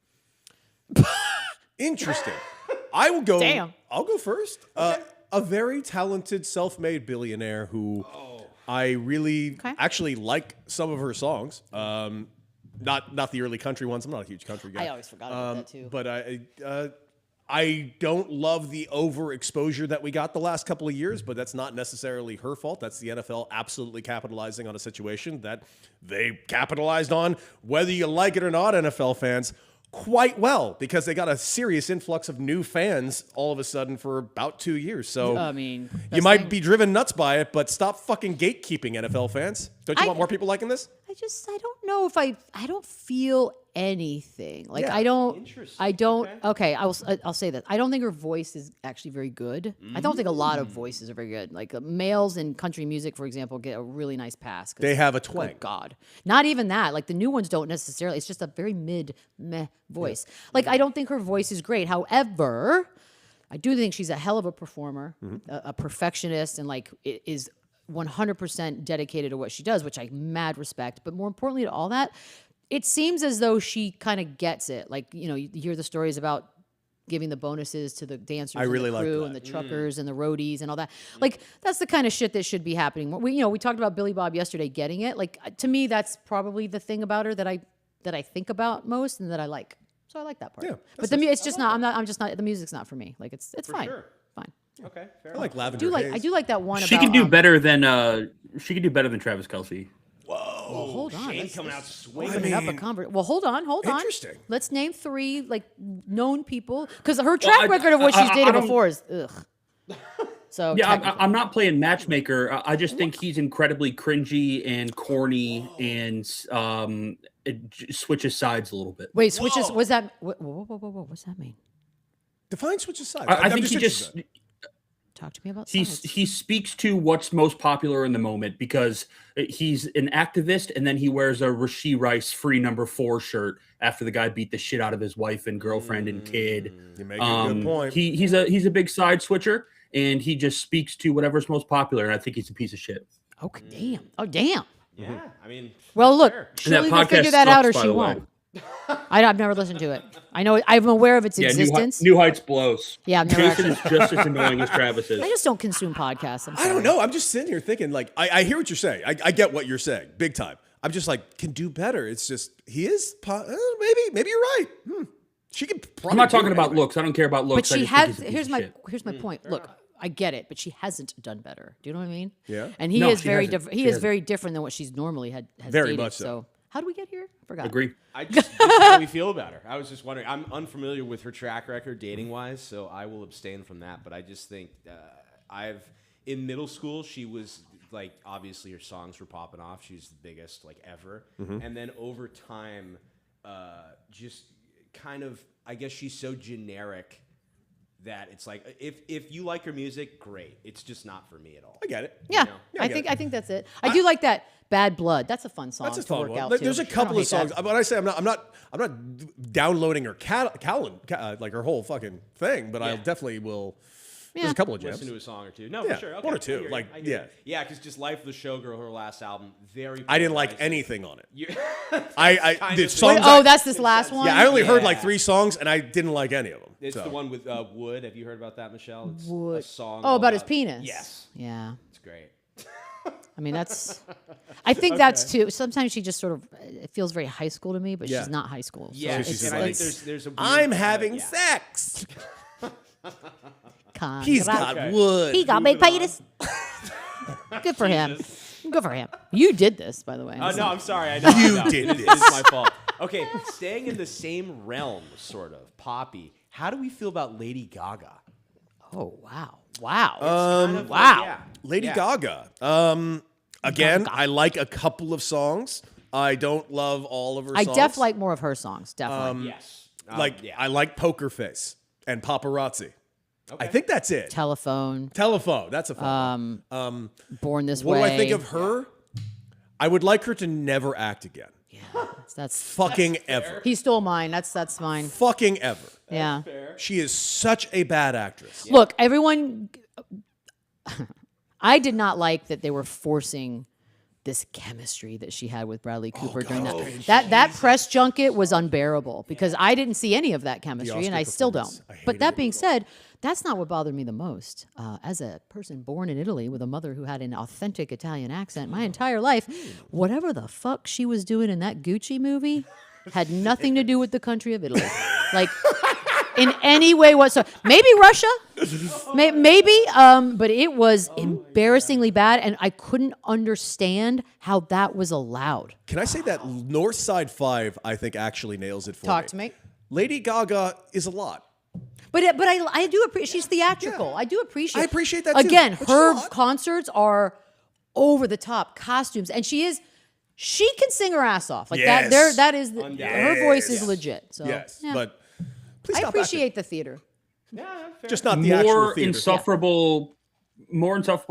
Interesting. I will go. Damn. I'll go first. A very talented, self-made billionaire who I really actually like some of her songs. Not the early country ones. I'm not a huge country guy. I always forgot about that too. But I don't love the overexposure that we got the last couple of years, but that's not necessarily her fault. That's the NFL absolutely capitalizing on a situation that they capitalized on, whether you like it or not, NFL fans, quite well, because they got a serious influx of new fans all of a sudden for about 2 years. So I mean, you might be driven nuts by it, but stop fucking gatekeeping, NFL fans. Don't you want more people liking this? I don't know if I don't feel anything. Like Yeah. I don't. Interesting. Okay, I'll say that. I don't think her voice is actually very good. I don't think a lot of voices are very good. Like males in country music, for example, get a really nice pass. 'Cause, They have a twang. good God, not even that. Like the new ones don't necessarily. It's just a very meh voice. Like I don't think her voice is great. However, I do think she's a hell of a performer, a perfectionist, and like is 100% dedicated to what she does, which I mad respect. But more importantly to all that, it seems as though she kind of gets it. Like, you know, you hear the stories about giving the bonuses to the dancers I really and the like crew that. and the truckers and the roadies and all that. Like, that's the kind of shit that should be happening. We talked about Billy Bob yesterday getting it. Like, to me, that's probably the thing about her that I think about most and that I like. So I like that part. Yeah, but it's just not. I'm just not. The music's not for me. Like it's fine. sure. Fine. Okay, fair I like I Lavender Haze. do like that one. She about, could do better than Travis Kelce. Well, hold on. Shane Let's- coming out swinging. Opening up a Well, hold on. Interesting. Let's name 3 like known people because her track record of what she's dated before is ugh. So Yeah, technically. I'm not playing matchmaker. I just think he's incredibly cringy and corny, and it switches sides a little bit. Wait, switches. Was that? Whoa. What's that mean? Define switches sides. I I'm think he interested. just Talk to me about he sides. he speaks to what's most popular in the moment because he's an activist, and then he wears a Rasheed Rice free #4 shirt after the guy beat the shit out of his wife and girlfriend and kid. You make a good point. He's a big side switcher, and he just speaks to whatever's most popular. And I think he's a piece of shit. Okay, damn. Oh, damn. Yeah, I mean, Well, look, fair. And that Shirley will figure podcast that out, or sucks, by she the way. won't. I've never listened to it. I know. I'm aware of its Yeah, existence. New Heights blows. Yeah, I've never Jason is just as annoying as Travis is. I just don't consume podcasts. I'm I don't sorry. know. I'm just sitting here thinking, like, I hear what you're saying. I get what you're saying, big time. I'm just like, can do better. It's just maybe you're right. She could. Probably I'm not do talking it about anyway. looks. I don't care about But looks. I she just think has. he's a piece Here's of my shit. point. Look, I get it, but she hasn't done better. Do you know what I mean? Yeah. And he No, is she very hasn't. different. He She is hasn't. very different than what she's normally has Very dated. much so. How do we get here? Forgot. Agree. I just how we feel about her. I was just wondering. I'm unfamiliar with her track record dating wise, so I will abstain from that. But I just think in middle school she was like obviously her songs were popping off. She was the biggest like ever, and then over time, just kind of I guess she's so generic that it's like if you like her music, great. It's just not for me at all. I get it. Yeah, know? Yeah, I get it. I think that's it. I do like that Bad Blood. That's a fun song That's a to fun work one. out Like, to. there's a I don't couple of hate that. songs. But I say I'm not downloading her like her whole fucking thing. But I definitely will. Yeah. There's a couple of jams. Listen to a song or two. No, Yeah, for sure. Okay, one or I two, hear you. like, I hear yeah. you. Yeah, because just Life of the Showgirl, her last album, very. I didn't like polarizing. anything on it. You- I kind the of- songs. Oh, that's this last one. yeah. I only heard Yeah. like 3 songs, and I didn't like any of them. It's so. the one with Wood. Have you heard about that, Michelle? It's Wood. a song. Oh, all about his penis. Yes, Yeah. it's great. I mean, that's. I think that's too. Sometimes she just sort of. It feels very high school to me, but Yeah. she's not high school. Yeah, so she's and like, I think there's a. Weird, I'm having yeah. sex. Congrats. He's got wood. He got big penis. Good for him. Good for him. You did this, by the way. No, I'm sorry. I know. You I know. did It this. is my fault. Okay, staying in the same realm, sort of poppy. How do we feel about Lady Gaga? Oh wow, wow, Kind of like, wow. yeah. Lady Yeah. Gaga. Again, I like a couple of songs. I don't love all of her I songs. definitely like more of her songs. Definitely. Yes. Yeah. I like Poker Face and Paparazzi. Okay. I think that's it. Telephone. Telephone. That's a fun one. Born This What Way. do I think of her? I would like her to never act again. That's. Fucking ever. He stole mine. That's mine. Fucking ever. Yeah. She is such a bad actress. Look, everyone. I did not like that they were forcing this chemistry that she had with Bradley Cooper during that press junket was unbearable because I didn't see any of that chemistry and Oscar I still don't. performance. I hated But that it. being said, that's not what bothered me the most. As a person born in Italy with a mother who had an authentic Italian accent my entire life, whatever the fuck she was doing in that Gucci movie had nothing to do with the country of Italy. Like in any way whatsoever. Maybe Russia, maybe, but it was embarrassingly bad, and I couldn't understand how that was allowed. Can I say that North Side 5, I think, actually nails it for me? Talk to me. Lady Gaga is a lot. But I do appreciate she's theatrical. Yeah. I do appreciate. I appreciate that too, Again, but she's a her lot. concerts are over the top costumes, and she can sing her ass off like that. Yes. That is her voice is Yes. legit. So Yes, yeah. but please I stop appreciate the theater. Yeah, fair. just not the actual More theater. insufferable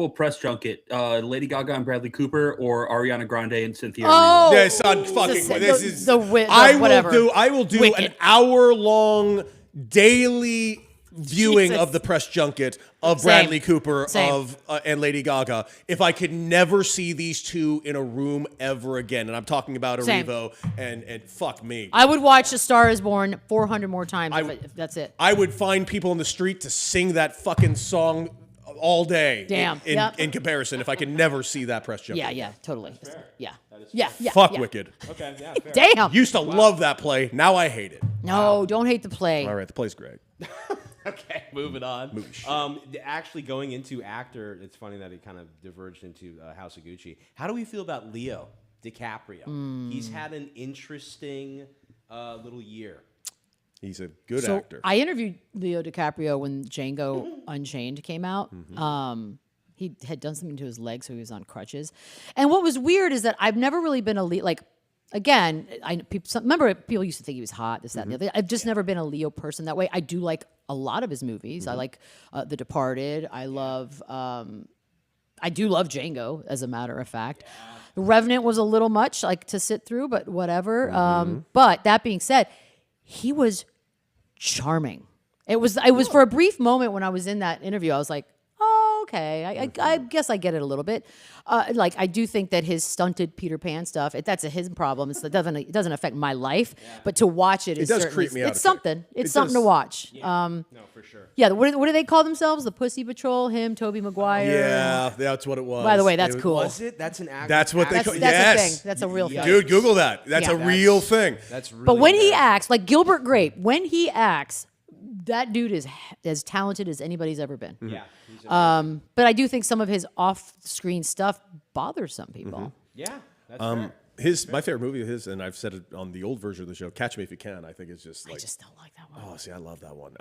press junket. Lady Gaga and Bradley Cooper, or Ariana Grande and Cynthia. Oh, Erivo. This on fucking. the- This the- is. the wi- the I whatever. will do Wicked. an hour-long daily viewing Jesus. of the press junket of Same. Bradley Cooper Same. and Lady Gaga. If I could never see these two in a room ever again, and I'm talking about Same. Erivo and ffuck me. I would watch A Star Is Born 400 more times if that's it. I would find people in the street to sing that fucking song all day. Damn. In, Yep. in comparison, if I could never see that press junket. Yeah, totally. Yeah. Fuck yeah. Wicked. Okay, yeah, fair. Damn. Used to love that play. Now I hate it. No, don't hate the play. All right, the play's great. Okay, moving on. Actually, going into actor, it's funny that it kind of diverged into House of Gucci. How do we feel about Leo DiCaprio? He's had an interesting little year. He's a good So actor. I interviewed Leo DiCaprio when Django Unchained came out. He had done something to his leg, so he was on crutches. And what was weird is that I've never really been a Leo. Like, again, remember people used to think he was hot, this, that, and the other. I've just never been a Leo person that way. I do like a lot of his movies. I like The Departed. I do love Django, as a matter of fact. The Revenant was a little much, like, to sit through, but whatever. But that being said, he was charming. It was for a brief moment when I was in that interview, I was like, oh, okay. I guess I get it a little bit. Like, I do think that his stunted Peter Pan stuff, that's his problem. It doesn't affect my life, but to watch it does creep me out. It's something. It's something to watch. No, for sure. Yeah, what do they call themselves? The Pussy Patrol, him, Tobey Maguire. Yeah, that's what it was. By the way, that's cool. Was it? That's an actor. That's what they That's, call. that's Yes, a thing. That's a real thing. dude, Google that. That's Yeah. a real thing. That's really But when he embarrassing. acts, like Gilbert Grape, when he acts, that dude is as talented as anybody's ever been. Yeah. He's But I do think some of his off-screen stuff bothers some people. yeah. That's fair. My favorite movie of his, and I've said it on the old version of the show, Catch Me If You Can. I think it's just like. I just don't like that one. Oh, see, I love that one.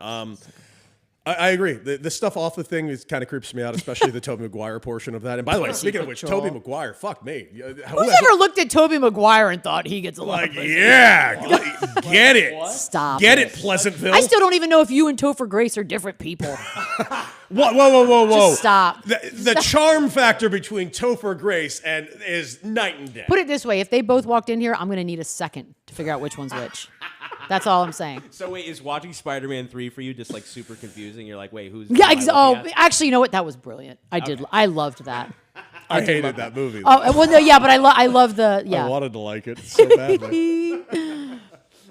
I agree. The stuff off the thing kind of creeps me out, especially the Tobey Maguire portion of that. And by the way, speaking of which, Patrol. Tobey Maguire, fuck me. Who's ever looked at Tobey Maguire and thought he gets a lot Like, of pussy? yeah, get it. Stop. Get it, Pleasantville. I still don't even know if you and Topher Grace are different people. Whoa. Just stop. The charm factor between Topher Grace and is night and day. Put it this way: if they both walked in here, I'm going to need a second to figure out which one's which. That's all I'm saying. So wait, is watching Spider-Man 3 for you just like super confusing? You're like, wait, who's? Yeah. who am I looking at? Actually, you know what? That was brilliant. I loved that. I hated that movie. Oh, well, no, yeah, but I love the I yeah. wanted to like it so badly.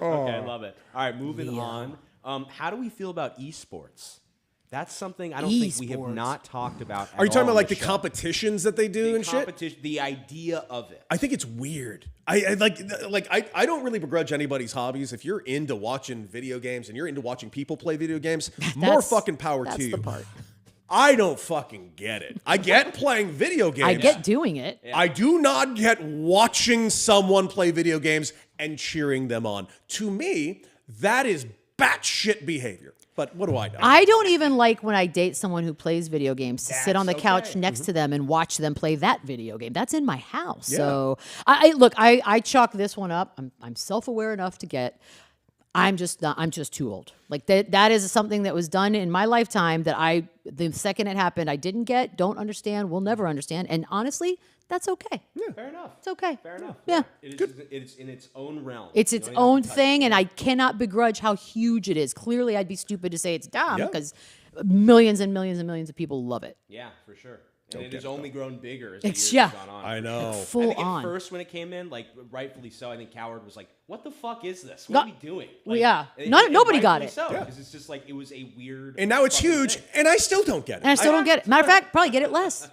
Okay, I love it. All right, moving on. How do we feel about esports? That's something I don't think we have Esports. not talked about. Are you talking about like the show. competitions that they do and shit? competition, the idea of it? I think it's weird. I don't really begrudge anybody's hobbies. If you're into watching video games and you're into watching people play video games, more fucking power to you. That's the part. I don't fucking get it. I get playing video games. I get doing it. I do not get watching someone play video games and cheering them on. To me, that is batshit behavior. But what do I know? I don't even like when I date someone who plays video games to sit on the couch next to them and watch them play that video game. That's in my house. So I chalk this one up. I'm self-aware enough to get. I'm just too old. Like that is something that was done in my lifetime that the second it happened, I didn't get, don't understand, will never understand. And honestly, that's okay. Yeah. Fair enough. It's okay. Fair enough. Yeah. It's in its own realm. It's its own thing, and I cannot begrudge how huge it is. Clearly, I'd be stupid to say it's dumb because millions and millions and millions of people love it. Yeah, for sure. And it has only grown bigger as the It's- years yeah. have gone on. I know. I Full think on. at first when it came in, like rightfully so, I think Coward was like, "What the fuck is this? What are we doing?" Like, yeah. and Nobody got rightfully it. So, because it's just like it was a weird. And now it's fucking huge, thing. and I still don't get it. And I still don't get it. Matter of fact, probably get it less.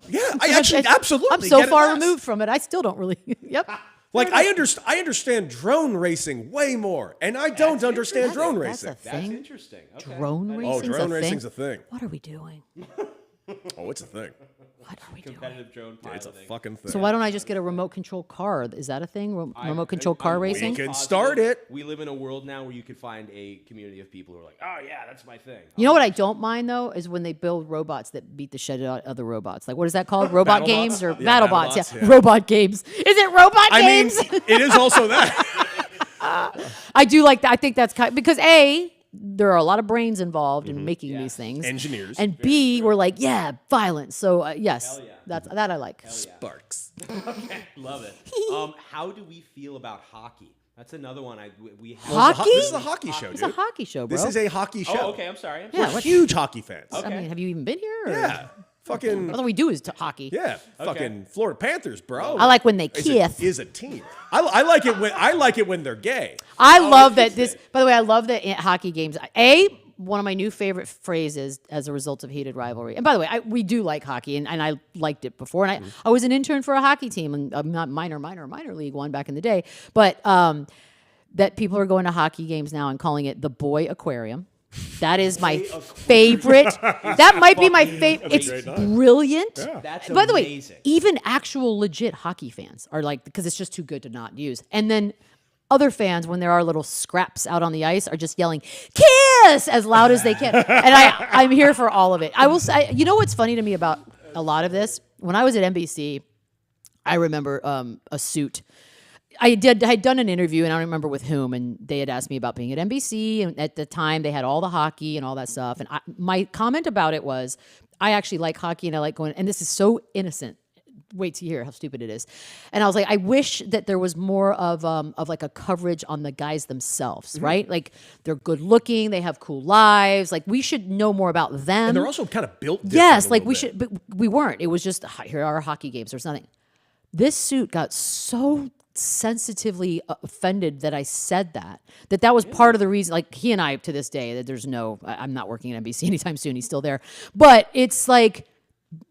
Yeah, I actually absolutely. I'm so get it far less. removed from it. I still don't really. Yep. Like I understand drone racing way more, and I don't understand drone That's racing. a That's thing. interesting. Okay. Drone Oh, racing's drone a racing's a thing. thing. What are we doing? Oh, it's a thing. What are we doing? Competitive drone piloting. It's a fucking thing. So why don't I just get a remote control car? Is that a thing? Remote control car racing? can start it. We live in a world now where you could find a community of people who are like, "Oh yeah, that's my thing." You know what I don't mind though is when they build robots that beat the shit out of other robots. Like what is that called? Robot BattleBots? games or Yeah, BattleBots? BattleBots, Yeah. yeah. Robot games. Is it robot I mean, games? it is also that. I do like that. I think that's kind because there are a lot of brains involved in making these things. Engineers. And B, we're like, yeah, violence. So yes, yeah. that I like. Sparks. Love it. How do we feel about hockey? That's another one. We have. Hockey? This is a hockey show, It's dude. a hockey show, bro. This is a hockey show. Oh, okay. I'm sorry. Yeah, We're what- huge hockey fans. I mean, have you even been here? Or? Yeah. Fucking. All we do is hockey. Yeah. Fucking Florida Panthers, bro. I like when they Is kiss. a team. I like it when they're gay. I love that this. By the way, I love that in hockey games. One of my new favorite phrases as a result of heated rivalry. And by the way, we do like hockey, and I liked it before. And I was an intern for a hockey team, and not minor league one back in the day. But that people are going to hockey games now and calling it the boy aquarium. That is my favorite. That might be my favorite. It's brilliant. That's By the amazing. way, even actual legit hockey fans are like, because it's just too good to not use. And then Other fans, when there are little scraps out on the ice, are just yelling "Kiss" as loud as they can, and I'm here for all of it. I will say, you know what's funny to me about a lot of this? When I was at NBC, I remember a suit. I had done an interview, and I don't remember with whom, and they had asked me about being at NBC, and at the time they had all the hockey and all that stuff. And my comment about it was, I actually like hockey, and I like going. And this is so innocent. Wait to hear how stupid it is. And I was like, I wish that there was more of like a coverage on the guys themselves, right? Like they're good looking, they have cool lives. Like we should know more about them. And they're also kind of built different. Yes, a like little we bit. should, but we weren't. It was just here are our hockey games. There's nothing. This suit got so sensitively offended that I said that was part of the reason. Like he and I to this day, that there's no, I'm not working at NBC anytime soon. He's still there, but it's like,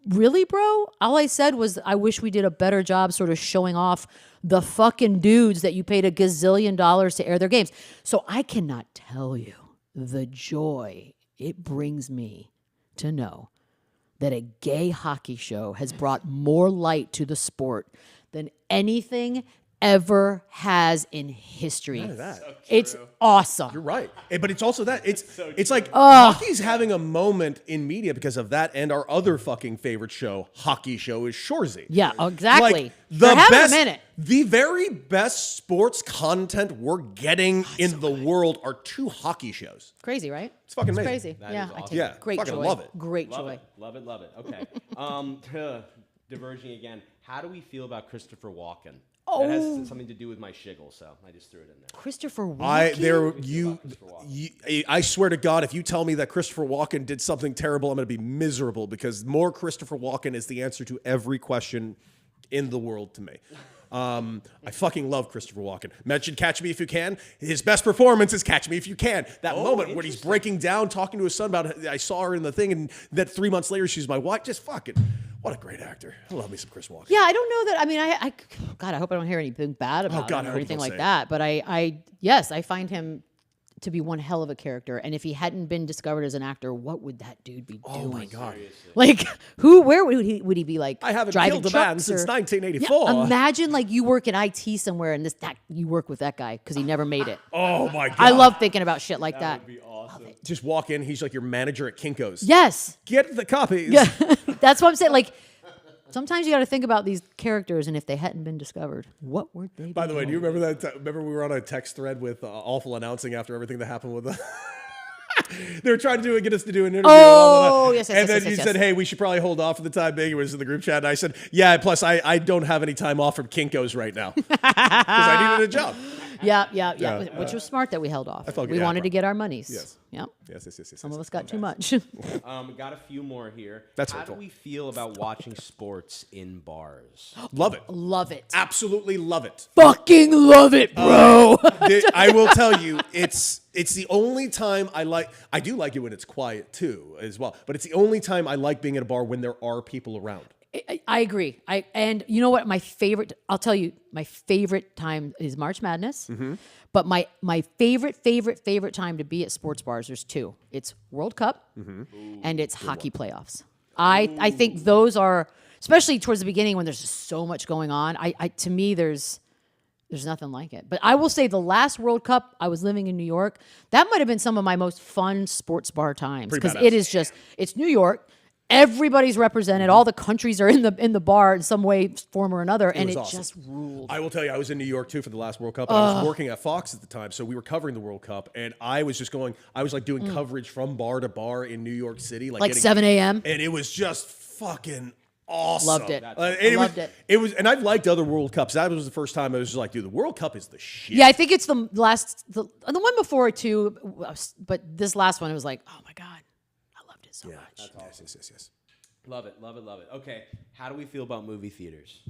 really, bro? All I said was I wish we did a better job sort of showing off the fucking dudes that you paid $1 gazillion to air their games. So I cannot tell you the joy it brings me to know that a gay hockey show has brought more light to the sport than anything ever has in history. None of that. It's awesome. You're right. But it's also that. It's like hockey's having a moment in media because of that, and our other fucking favorite show, hockey show, is Shoresy. Yeah, exactly. Like, They're having a minute. The very best sports content we're getting in the world are 2 hockey shows. Crazy, right? It's fucking amazing. Crazy. That Yeah, is I awesome. take Yeah, great fucking joy. love it. Great Love joy. it. Love it. Love it. Okay. Diverging again. How do we feel about Christopher Walken? That has something to do with my shiggle, so I just threw it in there. Christopher Walken. I swear to God, if you tell me that Christopher Walken did something terrible, I'm going to be miserable because more Christopher Walken is the answer to every question in the world to me. I fucking love Christopher Walken. Mention Catch Me If You Can. His best performance is Catch Me If You Can. That moment when he's breaking down, talking to his son about, I saw her in the thing, and that 3 months later she's my wife. Just fucking, what a great actor. I love me some Chris Walken. Yeah, I don't know that. I mean, God, I hope I don't hear anything bad about God, him I or hope anything you don't like say that. But yes, I find him to be one hell of a character. And if he hadn't been discovered as an actor, what would that dude be doing? Oh my God. Like, where would he be? Like, I haven't driving killed a man trucks since or- 1984. Yeah, imagine like you work in IT somewhere and that you work with that guy because he never made it. Oh my God. I love thinking about shit like that. Would be awesome. Just walk in, he's like your manager at Kinko's. Yes. Get the copies. Yeah. That's what I'm saying. Like, sometimes you got to think about these characters, and if they hadn't been discovered, what would they be? By the way, do you doing? remember that? Remember we were on a text thread with Awful announcing after everything that happened with the. They were trying to get us to do an interview. Oh, yes, And then yes, you yes. said, hey, we should probably hold off for the time being. It was in the group chat. And I said, yeah, plus I don't have any time off from Kinko's right now. Because I needed a job. Yeah. Which was smart that we held off. felt good. We Yeah, wanted bro. to get our monies. Yes. Yep. Yes. Some of us got too much. Got a few more here. That's How hurtful. do we feel about watching sports in bars? Love it. Love it. Absolutely love it. Fucking love it, bro. I will tell you, it's the only time I do like it when it's quiet too, as well. But it's the only time I like being at a bar when there are people around. I agree. And you know what? I'll tell you, my favorite time is March Madness. Mm-hmm. But my favorite time to be at sports bars, there's 2. It's World Cup and it's hockey playoffs. I think those are, especially towards the beginning when there's just so much going on. To me, there's nothing like it. But I will say the last World Cup, I was living in New York. That might have been some of my most fun sports bar times Pretty because badass. it is just, it's New York. Everybody's represented. All the countries are in the bar in some way, form, or another, and was it awesome. just ruled. I will tell you, I was in New York too for the last World Cup. And I was working at Fox at the time, so we were covering the World Cup, and I was doing coverage from bar to bar in New York City, Like 7 a.m.? and it was just fucking awesome. Loved it. Loved it. It was, and I've liked other World Cups. That was the first time I was just like, dude, the World Cup is the shit. Yeah, I think it's the one before it too, but this last one, it was like, oh my God, I loved it so much. Yes. Love it. Okay, how do we feel about movie theaters?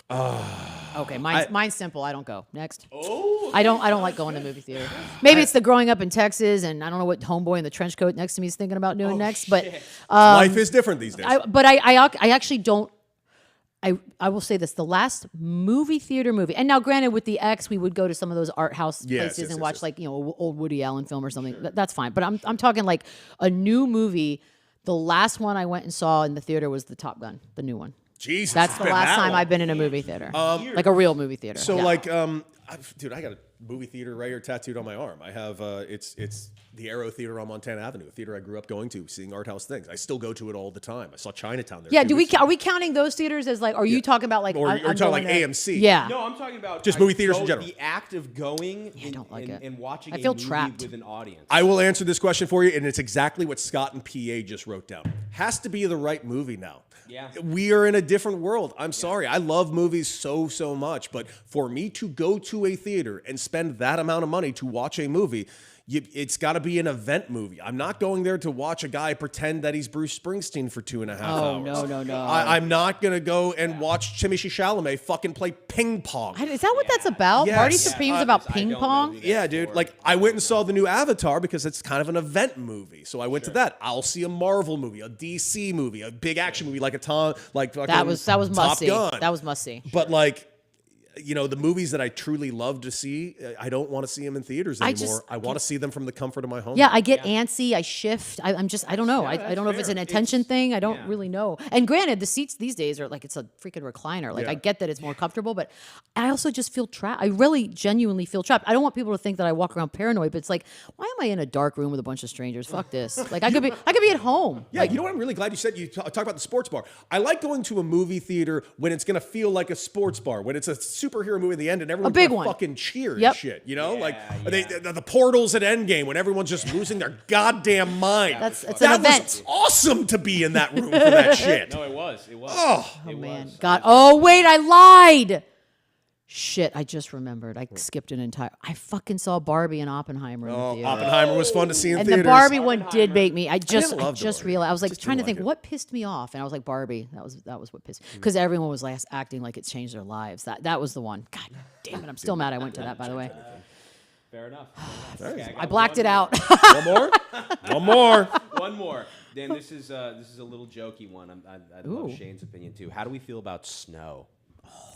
Okay, mine's simple. I don't go. Next. Oh. I don't like going to movie theater. Maybe it's the growing up in Texas, and I don't know what homeboy in the trench coat next to me is thinking about doing next. But Life is different these days. I actually don't. I will say this: the last movie theater movie, and now granted, with the X, we would go to some of those art house places and watch like old Woody Allen film or something. That's fine. But I'm talking like a new movie. The last one I went and saw in the theater was the Top Gun, the new one. Jesus, That's it's the been last that time long. I've been in a movie theater, like a real movie theater. So Yeah. like, dude, I got a movie theater right here tattooed on my arm. I have it's the Arrow Theater on Montana Avenue, a theater I grew up going to, seeing art house things. I still go to it all the time. I saw Chinatown there. Yeah, 2 weeks ago. are we counting those theaters as like? Are you talking about like? Or I'm you're talking like going to- AMC. Yeah. No, I'm talking about Just movie theaters in general. The act of going I don't like it. and watching I feel a movie trapped. with an audience. I will answer this question for you, and it's exactly what Scott and PA just wrote down. Has to be the right movie now. Yeah. We are in a different world. I'm sorry. I love movies so much, but for me to go to a theater and spend that amount of money to watch a movie, it's got to be an event movie. I'm not going there to watch a guy pretend that he's Bruce Springsteen for 2.5 hours. No. I'm not going to go and watch Timothée Chalamet fucking play ping pong. Is that what that's about? Yes. Party Supreme's about I ping don't know pong. who that Yeah, is dude. for. Like, I went and saw the new Avatar because it's kind of an event movie. So I went to that. I'll see a Marvel movie, a DC movie, a big action movie like fucking That was must Top see. Gun. That was must see. But like, the movies that I truly love to see, I don't want to see them in theaters anymore. I want to see them from the comfort of my home. Yeah, I get antsy. I shift. I don't know. I don't know if it's an attention thing. I don't really know. And granted, the seats these days are like it's a freaking recliner. Like I get that it's more comfortable, but I also just feel trapped. I really genuinely feel trapped. I don't want people to think that I walk around paranoid, but it's like, why am I in a dark room with a bunch of strangers? Fuck this. Like I could be at home. Yeah, you know what? I'm really glad you said you talk about the sports bar. I like going to a movie theater when it's going to feel like a sports bar, when it's a superhero movie at the end and everyone's big gonna one. fucking cheer Yep. and shit. The portals at Endgame when everyone's just losing their goddamn mind. It's an that event. was awesome to be in that room for that shit. No, it was. It was. Oh, it Man, was. God. Oh wait, I lied. Shit, I just remembered. I skipped an entire. I fucking saw Barbie and Oppenheimer in the theater. Oppenheimer was fun to see in And theaters. the Barbie one did make me. I didn't love the just Barbie. realized. I was like Just trying to didn't think like it. what pissed me off, and I was like Barbie. That was what pissed me because everyone was like acting like it's changed their lives. That was the one. God damn it! I'm still mad. I went to that, by the way. Fair enough. Okay, I blacked it out. One more? One more. One more. Dan, this is a little jokey one. I'd love Shane's opinion too. How do we feel about snow?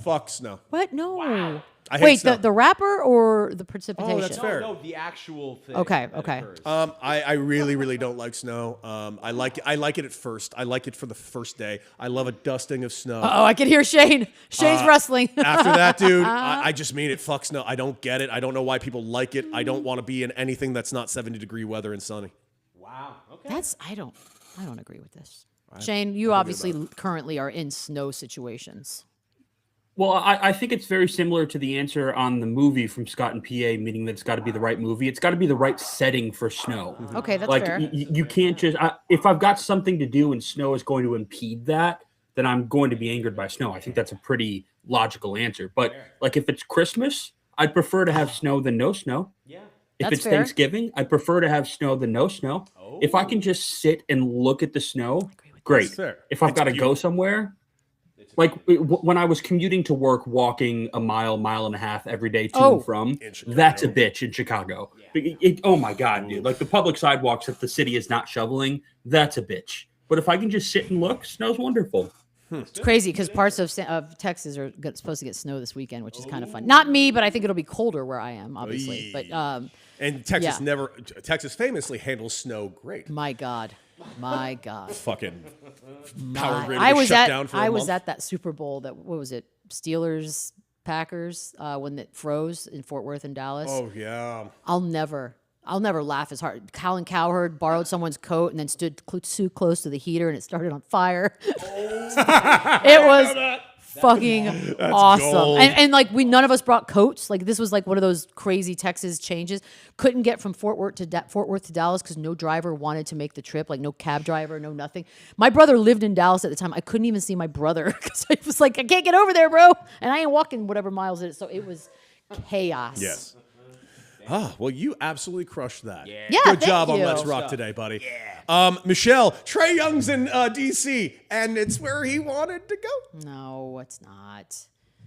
Fuck snow. What? No. I hate Wait, snow. the rapper or the precipitation? that's fair. No, the actual thing. Okay, that okay. occurs. I really don't like snow. I like it at first. I like it for the first day. I love a dusting of snow. Oh, I can hear Shane. Shane's wrestling. After that, dude, I just mean it. Fuck snow. I don't get it. I don't know why people like it. I don't want to be in anything that's not 70-degree weather and sunny. Wow. Okay. I don't agree with this. Shane, you obviously currently are in snow situations. Well, I think it's very similar to the answer on the movie from Scott and PA, meaning that it's got to be the right movie. It's got to be the right setting for snow. Okay, that's Like fair. you can't just if I've got something to do and snow is going to impede that, then I'm going to be angered by snow. I think that's a pretty logical answer. But like if it's Christmas, I'd prefer to have snow than no snow. Yeah. If That's it's fair. Thanksgiving, I prefer to have snow than no snow. If I can just sit and look at the snow, great. That's fair. If I've It's got to go beautiful. somewhere, like when I was commuting to work, walking a mile and a half every day to and from, that's a bitch in Chicago. Oh my God, dude. Like the public sidewalks that the city is not shoveling, that's a bitch. But if I can just sit and look, snow's wonderful. It's crazy because parts of Texas are supposed to get snow this weekend, which is kind of fun. Not me, but I think it'll be colder where I am, obviously. But And Texas Yeah. Texas famously handles snow great. my God. Fucking power grid I was was shut at down for a I was month. at that Super Bowl that what was it? Steelers Packers when it froze in Fort Worth and Dallas. Oh yeah. I'll never laugh as hard. Colin Cowherd borrowed someone's coat and then stood too close to the heater and it started on fire. It was fucking awesome. gold. And like none of us brought coats. Like this was like one of those crazy Texas changes. Couldn't get from Fort Worth to Dallas because no driver wanted to make the trip. Like no cab driver, no nothing. My brother lived in Dallas at the time. I couldn't even see my brother because I was like, I can't get over there, bro. And I ain't walking whatever miles it is. So it was chaos. Yes. Well, you absolutely crushed that. Yeah, Good thank job on you. Let's Rock today, buddy. Yeah. Michelle, Trae Young's in D.C., and it's where he wanted to go. No, it's not.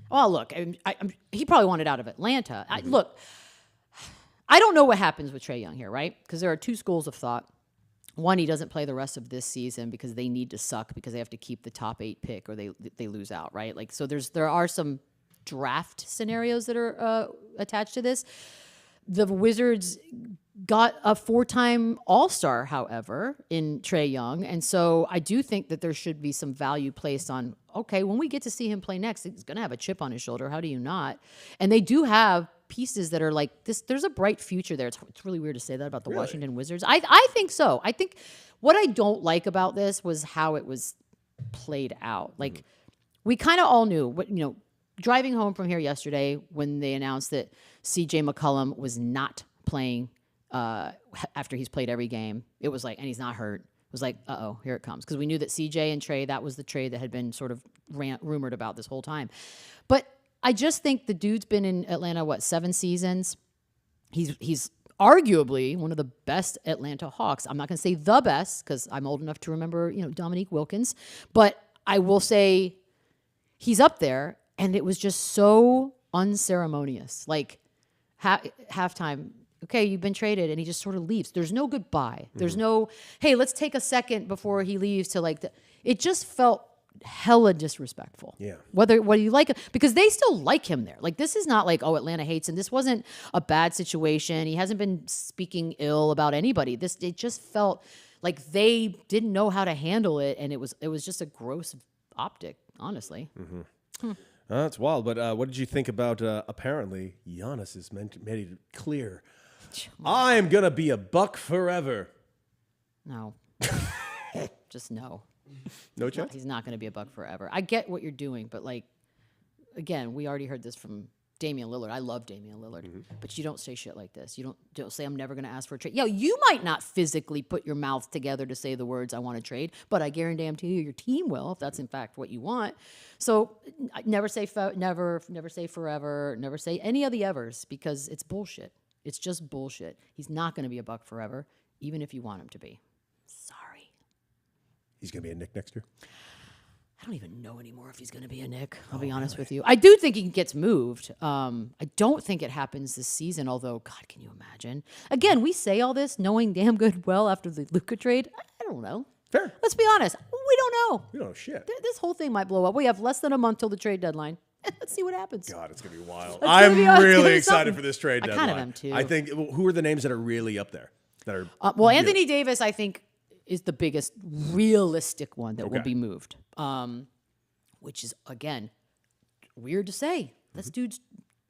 Well, look, he probably wanted out of Atlanta. Look, I don't know what happens with Trae Young here, right? Because there are two schools of thought. One, he doesn't play the rest of this season because they need to suck because they have to keep the top 8 pick or they lose out, right? Like so, there are some draft scenarios that are attached to this. The Wizards got a 4-time All-Star, however, in Trae Young. And so I do think that there should be some value placed on, okay, when we get to see him play next, he's going to have a chip on his shoulder. How do you not? And they do have pieces that are like this. There's a bright future there. It's really weird to say that about the Washington Wizards. I think so. I think what I don't like about this was how it was played out. Like, we kind of all knew what, driving home from here yesterday when they announced that CJ McCollum was not playing after he's played every game. It was like, and he's not hurt. It was like, uh-oh, here it comes. Because we knew that CJ and Trae, that was the trade that had been sort of rumored about this whole time. But I just think the dude's been in Atlanta, 7 seasons? He's arguably one of the best Atlanta Hawks. I'm not going to say the best because I'm old enough to remember, Dominique Wilkins. But I will say he's up there, and it was just so unceremonious. Like, halftime, okay, you've been traded, and he just sort of leaves. There's no goodbye. There's no, hey, let's take a second before he leaves to it just felt hella disrespectful. Yeah. Whether you like it, because they still like him there. Like, this is not like, oh, Atlanta hates him. This wasn't a bad situation. He hasn't been speaking ill about anybody. It just felt like they didn't know how to handle it, and it was just a gross optic, honestly. That's wild. But what did you think about apparently Giannis has made it clear, I'm gonna be a Buck forever. No. Just no. No chance? He's not going to be a Buck forever. I get what you're doing, but again, we already heard this from Damian Lillard. I love Damian Lillard, but you don't say shit like this. You don't say, I'm never going to ask for a trade. Yeah, you might not physically put your mouth together to say the words, I want to trade, but I guarantee you your team will, if that's in fact what you want. So never say never say forever, never say any of the evers, because it's bullshit. It's just bullshit. He's not going to be a Buck forever, even if you want him to be. Sorry. He's going to be a Knick next year? I don't even know anymore if he's going to be a Knick. I'll be honest with you. I do think he gets moved. I don't think it happens this season, although, God, can you imagine? Again, we say all this knowing damn good well after the Luka trade. I don't know. Fair. Let's be honest. We don't know. We don't know shit. This whole thing might blow up. We have less than a month till the trade deadline. Let's see what happens. God, it's going to be wild. I'm really excited for this trade deadline. I kind of am, too. I think, who are the names that are really up there? That are Anthony Davis, I think, is the biggest realistic one that will be moved. Which is, again, weird to say. This dude's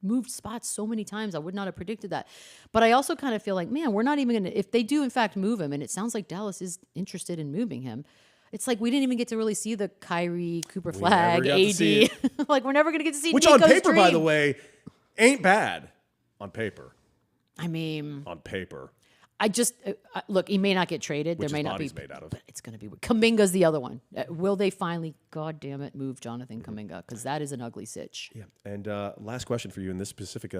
moved spots so many times. I would not have predicted that. But I also kind of feel like, man, we're not even going to, if they do in fact move him, and it sounds like Dallas is interested in moving him, it's like we didn't even get to really see the Kyrie, Cooper Flag, AD. Like, we're never going to get to see Which Nico's on paper, dream. by the way, ain't bad. On paper. I mean. On paper. I just look. He may not get traded. Which there may not be. made out of. But it's going to be. Kuminga's the other one. Will they finally? God damn it! Move Jonathan Kuminga, because that is an ugly sitch. Yeah. And last question for you in this specific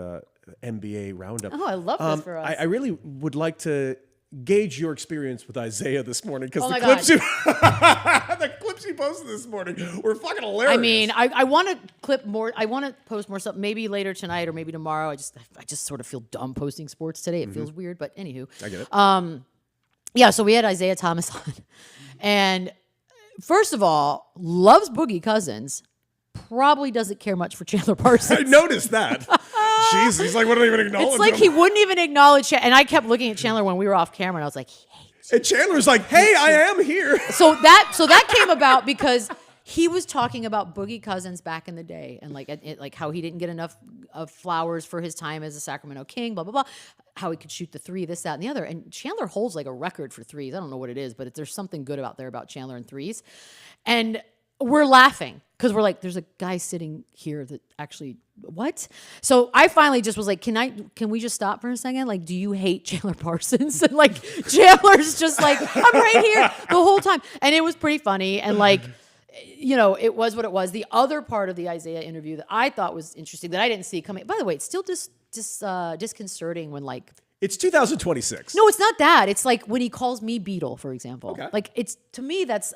NBA roundup. Oh, I love this for us. I really would like to gauge your experience with Isaiah this morning, because the clips you posted this morning were fucking hilarious. I mean, I want to clip more. I want to post more stuff. Maybe later tonight or maybe tomorrow. I just sort of feel dumb posting sports today. It feels weird, but anywho, I get it. Yeah. So we had Isaiah Thomas on, and first of all, loves Boogie Cousins. Probably doesn't care much for Chandler Parsons. I noticed that. Jeez, he's like, wouldn't even acknowledge It's like him. he wouldn't even acknowledge it. And I kept looking at Chandler when we were off camera, and I was like, he hates And Chandler's like, hey, I am here. So that came about because he was talking about Boogie Cousins back in the day, and like how he didn't get enough of flowers for his time as a Sacramento King, blah, blah, blah. How he could shoot the three, this, that, and the other. And Chandler holds like a record for threes. I don't know what it is, but there's something good out there about Chandler and threes. And we're laughing because we're like, there's a guy sitting here that actually, what? So I finally just was like, can we just stop for a second? Like, do you hate Chandler Parsons? And like, Chandler's just like, I'm right here the whole time. And it was pretty funny. And like, it was what it was. The other part of the Isaiah interview that I thought was interesting that I didn't see coming. By the way, it's still disconcerting when like, It's 2026. no, it's not that. It's like when he calls me Beadle, for example. Okay. Like, it's, to me, that's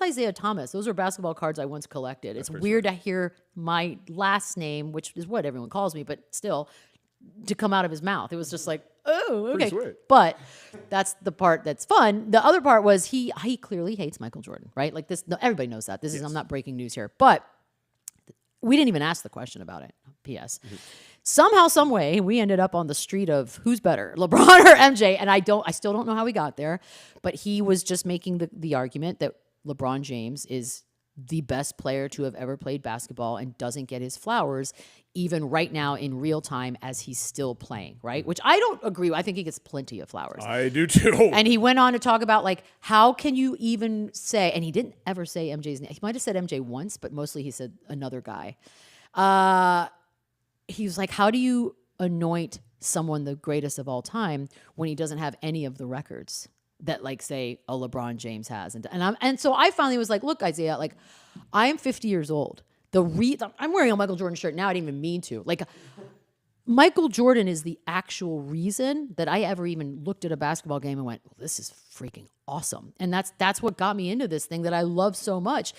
Isaiah Thomas. Those are basketball cards I once collected. It's weird to hear my last name, which is what everyone calls me, but still, to come out of his mouth. It was just like, oh, okay. Pretty sweet. But that's the part that's fun. The other part was he clearly hates Michael Jordan, right? Like this, no, everybody knows that. I'm not breaking news here. But we didn't even ask the question about it. P.S. Somehow, some way, we ended up on the street of who's better, LeBron or MJ. And I still don't know how we got there, but he was just making the argument that LeBron James is the best player to have ever played basketball and doesn't get his flowers even right now in real time as he's still playing, right? Which I don't agree with. I think he gets plenty of flowers. I do too. And he went on to talk about like, how can you even say, and he didn't ever say MJ's name. He might have said MJ once, but mostly he said another guy. He was like, how do you anoint someone the greatest of all time when he doesn't have any of the records that like say a LeBron James has? And so I finally was like, look, Isaiah, like I am 50 years old. I'm wearing a Michael Jordan shirt now. I didn't even mean to. Like Michael Jordan is the actual reason that I ever even looked at a basketball game and went, well, this is freaking awesome. And that's what got me into this thing that I love so much.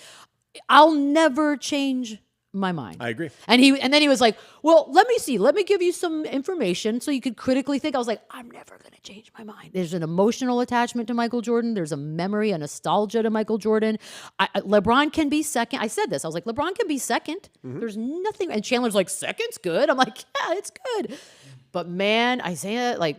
I'll never change my mind. I agree. And then he was like, well, let me see. Let me give you some information so you could critically think. I was like, I'm never going to change my mind. There's an emotional attachment to Michael Jordan. There's a memory, a nostalgia to Michael Jordan. LeBron can be second. I said this. I was like, LeBron can be second. There's nothing. And Chandler's like, second's good. I'm like, yeah, it's good. But man, Isaiah, like,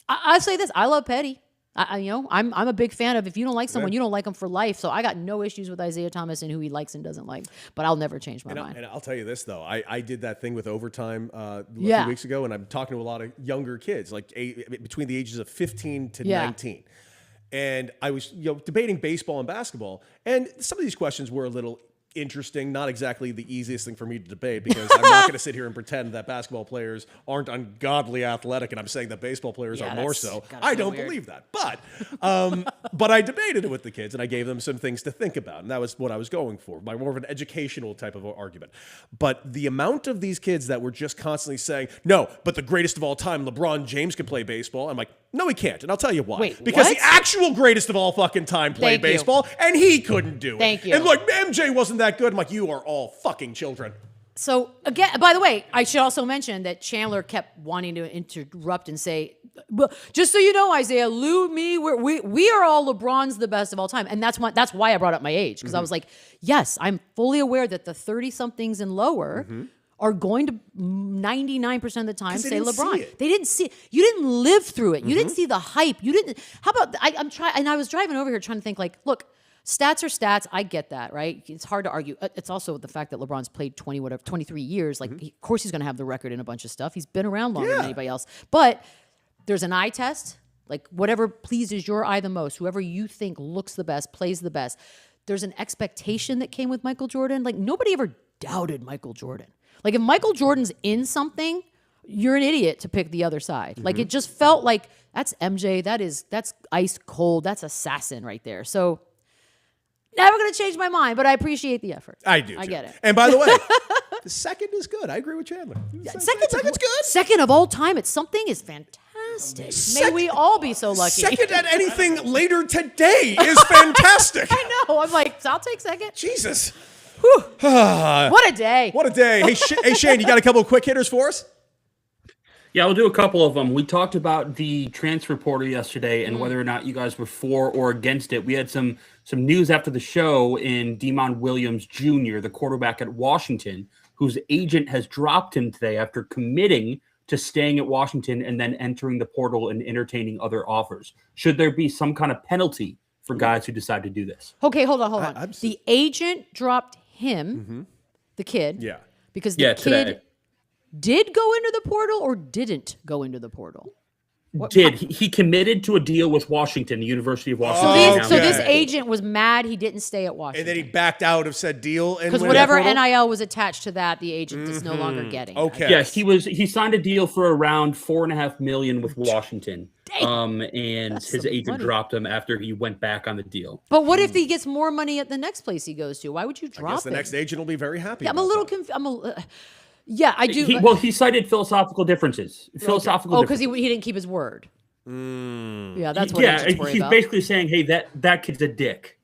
I say this. I love Petty. I'm a big fan of if you don't like someone, you don't like them for life. So I got no issues with Isaiah Thomas and who he likes and doesn't like. But I'll never change my mind. And I'll tell you this though, I did that thing with overtime a few weeks ago, and I'm talking to a lot of younger kids, like between the ages of 15 to 19. And I was debating baseball and basketball, and some of these questions were a little interesting, not exactly the easiest thing for me to debate, because I'm not going to sit here and pretend that basketball players aren't ungodly athletic, and I'm saying that baseball players are more so. I don't believe that. But I debated it with the kids, and I gave them some things to think about, and that was what I was going for, by more of an educational type of argument. But the amount of these kids that were just constantly saying, no, but the greatest of all time, LeBron James, can play baseball. I'm like, no, he can't, and I'll tell you why. Wait, because what? the actual greatest of all fucking time played baseball, and he couldn't do it. Thank you. And like, MJ wasn't that good. I'm like, you are all fucking children. So again, by the way, I should also mention that Chandler kept wanting to interrupt and say, just so you know, Isaiah, Lou, me, we are all LeBron's the best of all time. And that's why I brought up my age. Because I was like, yes, I'm fully aware that the 30-somethings and lower are going to 99% of the time say LeBron. They didn't see it. You didn't live through it. You didn't see the hype. You didn't. How about, I'm trying, and I was driving over here trying to think like, look, stats are stats. I get that, right? It's hard to argue. It's also the fact that LeBron's played 23 years. Like, of course he's going to have the record in a bunch of stuff. He's been around longer than anybody else. But there's an eye test. Like, whatever pleases your eye the most, whoever you think looks the best, plays the best. There's an expectation that came with Michael Jordan. Like, nobody ever doubted Michael Jordan. Like, if Michael Jordan's in something, you're an idiot to pick the other side. Like, it just felt like, that's MJ. That's ice cold. That's assassin right there. So, never going to change my mind, but I appreciate the effort. I do. I get it. And by the way, the second is good. I agree with Chandler. Second's good. Second of all time at something is fantastic. May we all be so lucky. Second at anything later today is fantastic. I know. I'm like, I'll take second. Jesus. What a day. What a day. Hey, Shane, you got a couple of quick hitters for us? Yeah, we'll do a couple of them. We talked about the transfer portal yesterday and whether or not you guys were for or against it. We had some news after the show in Demond Williams Jr., the quarterback at Washington, whose agent has dropped him today after committing to staying at Washington and then entering the portal and entertaining other offers. Should there be some kind of penalty for guys who decide to do this? Okay, hold on. The agent dropped him, the kid. Yeah. Because the kid today. Did go into the portal or didn't go into the portal? He committed to a deal with Washington, the University of Washington. So this agent was mad he didn't stay at Washington. And then he backed out of said deal. Because whatever NIL was attached to that, the agent is no longer getting. Okay. Yes, he signed a deal for around $4.5 million with Washington. And his agent dropped him after he went back on the deal. But what if he gets more money at the next place he goes to? Why would you drop I guess the him? next agent will be very happy. Yeah, I'm a little confused. Yeah, I do. He cited philosophical differences. Because he didn't keep his word. Yeah, that's what agents worry he's about. basically saying, hey, that kid's a dick.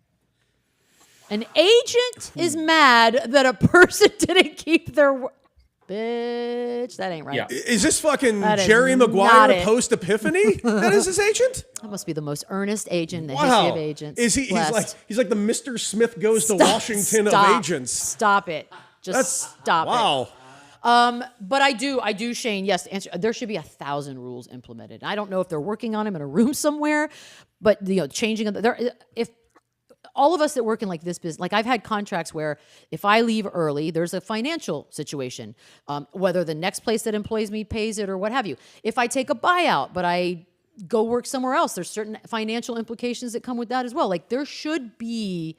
An agent is mad that a person didn't keep their word. Bitch, that ain't right. Yeah. Is this fucking Jerry Maguire post-Epiphany? That is his agent? That must be the most earnest agent in the history of agents. Is he? He's like the Mr. Smith goes to Washington of agents. Stop it. Stop it. But I do, Shane. Yes, to answer. There should be 1,000 rules implemented. I don't know if they're working on them in a room somewhere, but changing them. If all of us that work in like this business, like I've had contracts where if I leave early, there's a financial situation, whether the next place that employs me pays it or what have you. If I take a buyout, but I go work somewhere else, there's certain financial implications that come with that as well. Like there should be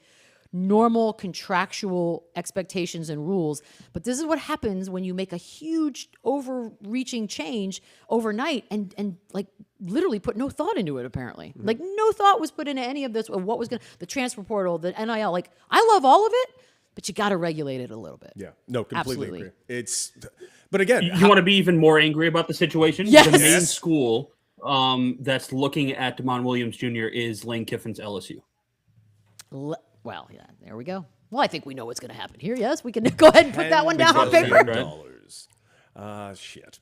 normal contractual expectations and rules. But this is what happens when you make a huge overreaching change overnight and like literally put no thought into it, apparently. Like no thought was put into any of this, or what was the transfer portal, the NIL. Like I love all of it, but you got to regulate it a little bit. Yeah, no, completely Absolutely. agree. But again, You want to be even more angry about the situation? Yes. The main school that's looking at DeMond Williams Jr. is Lane Kiffin's LSU. Well, yeah, there we go. Well, I think we know what's going to happen here. Yes, we can go ahead and put that one down on paper. $10. Shit.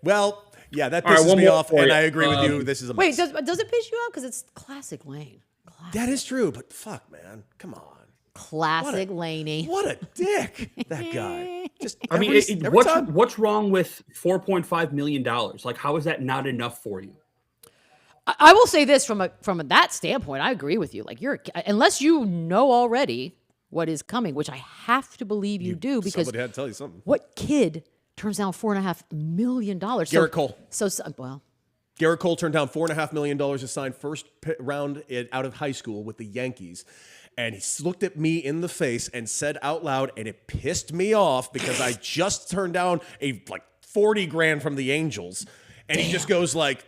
Well, yeah, that All right, pisses one me more off, for and you. I agree with you. This is a Wait, mess. does it piss you off? Because it's classic Lane. That is true, but fuck, man. Come on. Classic Laney. What a dick, that guy. Just I mean, every time. what's wrong with $4.5 million? Like, how is that not enough for you? I will say this from that standpoint. I agree with you. Like unless you know already what is coming, which I have to believe you do, because Somebody had to tell you something. what kid turns down $4.5 million? Garrett Cole. Well, Garrett Cole turned down $4.5 million to sign first round out of high school with the Yankees. And he looked at me in the face and said out loud, and it pissed me off because I just turned down like 40 grand from the Angels. And he just goes like,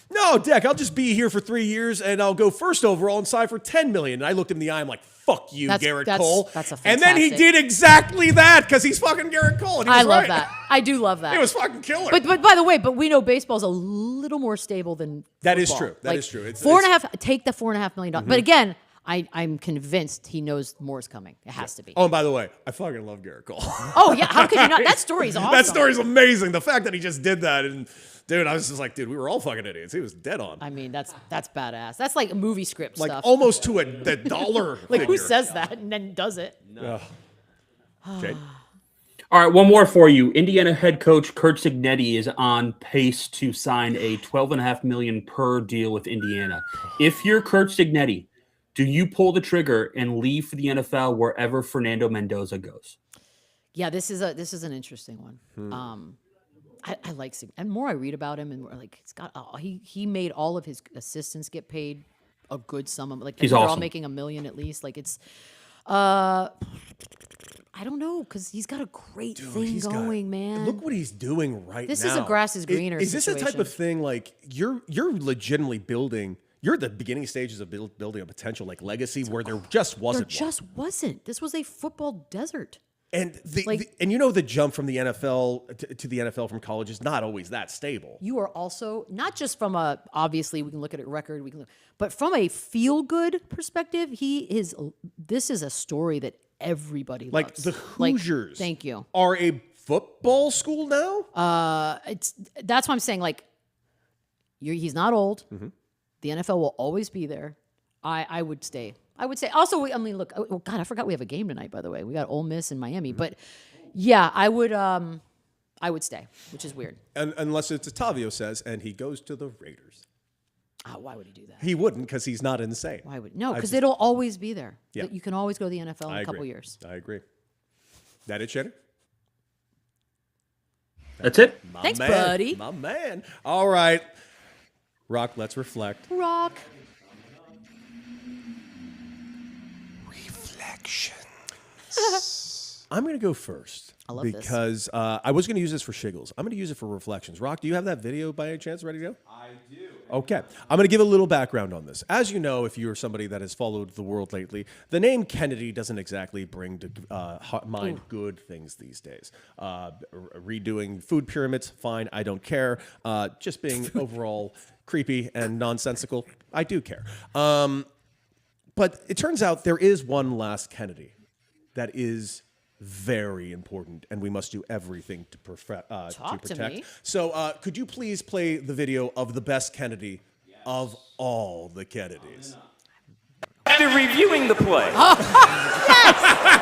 no, Deck, I'll just be here for 3 years and I'll go first overall and sign for $10 million. And I looked him in the eye. I'm like, fuck you, Garrett Cole. That's a and then he fantastic- did exactly that because he's fucking Garrett Cole. And he I was love right. that. I do love that. It was fucking killer. But by the way, we know baseball's a little more stable than That is football. true. That is true. It's- Four and a half. Take the $4.5 million. But again, I'm convinced he knows more's coming. It has to be. Oh, and by the way, I fucking love Garrett Cole. Oh yeah, how could you not? That story's awesome. That story's amazing. The fact that he just did that, and dude, I was just like, dude, we were all fucking idiots. He was dead on. I mean, that's badass. That's like movie script Like stuff. almost to the dollar. Like who figure. says that and then does it? Jade? All right, one more for you. Indiana head coach Kurt Cignetti is on pace to sign a $12.5 million per deal with Indiana. If you're Kurt Cignetti, do you pull the trigger and leave for the NFL wherever Fernando Mendoza goes? Yeah, this is an interesting one. I like Sig, and more I read about him, and more like it's got he made all of his assistants get paid a good sum of like He's they're all awesome. making $1 million at least. Like it's I don't know because he's got a great thing going, man. Look what he's doing right This now. is a grass is greener Is this a type situation. of thing like you're legitimately building? You're at the beginning stages of building a potential like legacy where there just wasn't. There just wasn't. This was a football desert. And the jump from the NFL to the NFL from college is not always that stable. You are also not just from a obviously we can look at a record but from a feel good perspective, this is a story that everybody Like loves. the Hoosiers, thank you. are a football school now. That's why I'm saying like he's not old. Mm-hmm. The NFL will always be there. I would stay. I would say also. Look. Oh God, I forgot we have a game tonight. By the way, we got Ole Miss and Miami. Mm-hmm. But yeah, I would stay, which is weird. Unless it's Otavio says, and he goes to the Raiders. Why would he do that? He wouldn't because he's not insane. Why would no? Because just- it'll always be there. Yeah. You can always go to the NFL in I a couple agree. years. I agree. That it, Shannon? That's it. My Thanks, man. buddy. My man. All right. Rock, let's reflect. Rock. I'm going to go first. I love this. because I was going to use this for shiggles. I'm going to use it for reflections. Rock, do you have that video by any chance ready to go? I do. Okay. I'm going to give a little background on this. As you know, if you're somebody that has followed the world lately, the name Kennedy doesn't exactly bring to mind good things these days. Redoing food pyramids, fine. I don't care. Just being overall creepy and nonsensical, I do care. But it turns out there is one last Kennedy that is very important, and we must do everything to protect. me. So, could you please play the video of the best Kennedy of all the Kennedys? Hey, After reviewing the play,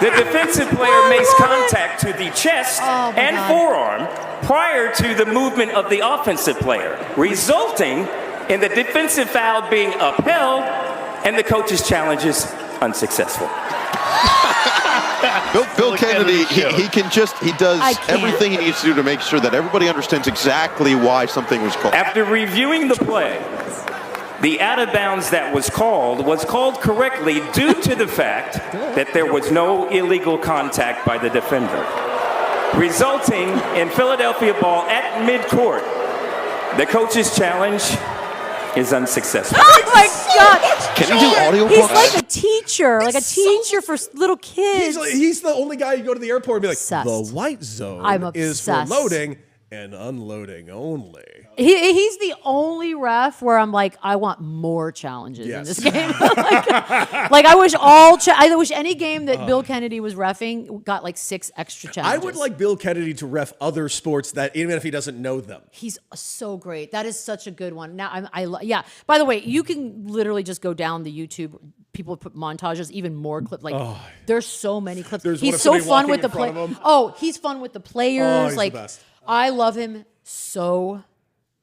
the defensive player makes contact to the chest and forearm prior to the movement of the offensive player, resulting in the defensive foul being upheld and the coach's challenge is unsuccessful. Bill Kennedy, he does everything he needs to do to make sure that everybody understands exactly why something was called. After reviewing the play, the out of bounds that was called correctly due to the fact that there was no illegal contact by the defender, resulting in Philadelphia ball at midcourt. The coach's challenge is unsuccessful. Oh my God! Can he do audio? He's like a teacher, for little kids. He's the only guy you go to the airport and be like, Obsessed. the white zone I'm is for obsessed. loading and unloading only. He's the only ref where I'm like, I want more challenges in this game. like I wish I wish any game that Bill Kennedy was reffing got like 6 extra challenges. I would like Bill Kennedy to ref other sports that even if he doesn't know them. He's so great. That is such a good one. Now, yeah. By the way, you can literally just go down the YouTube. People put montages, even more clips. There's so many clips. There's one He's of so somebody fun walking with the in front play. of him. Oh, he's fun with the players. He's the best. I love him so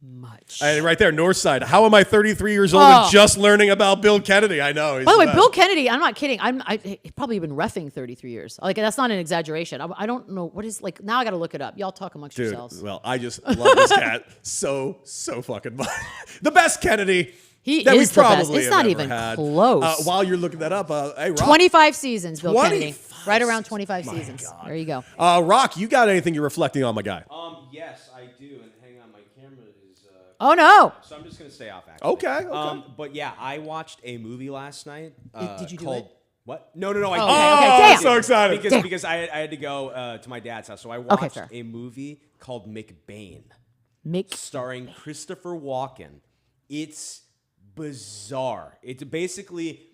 much. And right there, North Side. How am I 33 years old and just learning about Bill Kennedy? I know. By the way, Bill Kennedy, I'm not kidding. He's probably been reffing 33 years. Like, that's not an exaggeration. I don't know what is, like, now I got to look it up. Y'all talk amongst yourselves. Well, I just love this cat so fucking much. The best Kennedy He that is we the best. probably It's have not ever even had. close. While you're looking that up, hey, Rock. 25 seasons, Bill Kennedy. 25 Right around 25 seasons. God. There you go. Rock, you got anything you're reflecting on, my guy? Yes, I do. And hang on, my camera is. Oh, no. So I'm just gonna stay off. Actually. Okay. But yeah, I watched a movie last night. Did you do called, it? What? No. I okay, didn't. okay, damn. I'm so excited. Because I had to go to my dad's house, so I watched fair. a movie called McBain, Mick. starring Christopher Walken. It's bizarre. It's basically.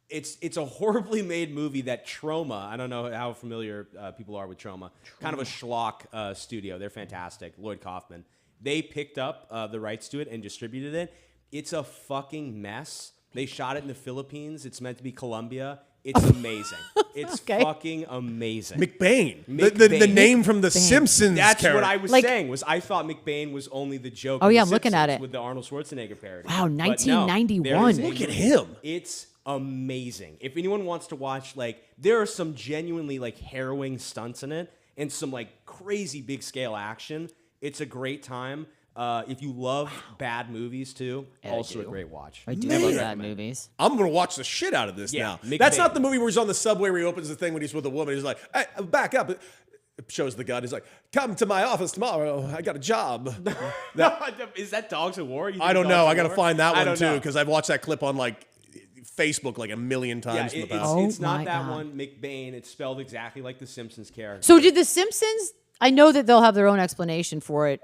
It's a horribly made movie that Troma, I don't know how familiar people are with Troma, kind of a schlock studio. They're fantastic. Lloyd Kaufman. They picked up the rights to it and distributed it. It's a fucking mess. They shot it in the Philippines. It's meant to be Colombia. It's amazing. It's fucking amazing. McBain. The name from The Simpsons. That's character. what I was saying. I thought McBain was only the joke. Oh, in yeah, The I'm looking at Simpsons it. with the Arnold Schwarzenegger parody. Wow, But no, 1991. there is a Look at movie. him. It's amazing. If anyone wants to watch, there are some genuinely harrowing stunts in it and some crazy big scale action. It's a great time. If you love bad movies too, also a great watch. I do love bad movies. I'm going to watch the shit out of this now. McBain. That's not the movie where he's on the subway where he opens the thing when he's with a woman. He's like, hey, back up. It shows the gun. He's like, come to my office tomorrow. I got a job. Is that Dogs of War? I don't know. I got to find that one too because I've watched that clip on Facebook a million times in the past. It's my not that God. one. McBain. It's spelled exactly like the Simpsons character. So did The Simpsons, I know that they'll have their own explanation for it.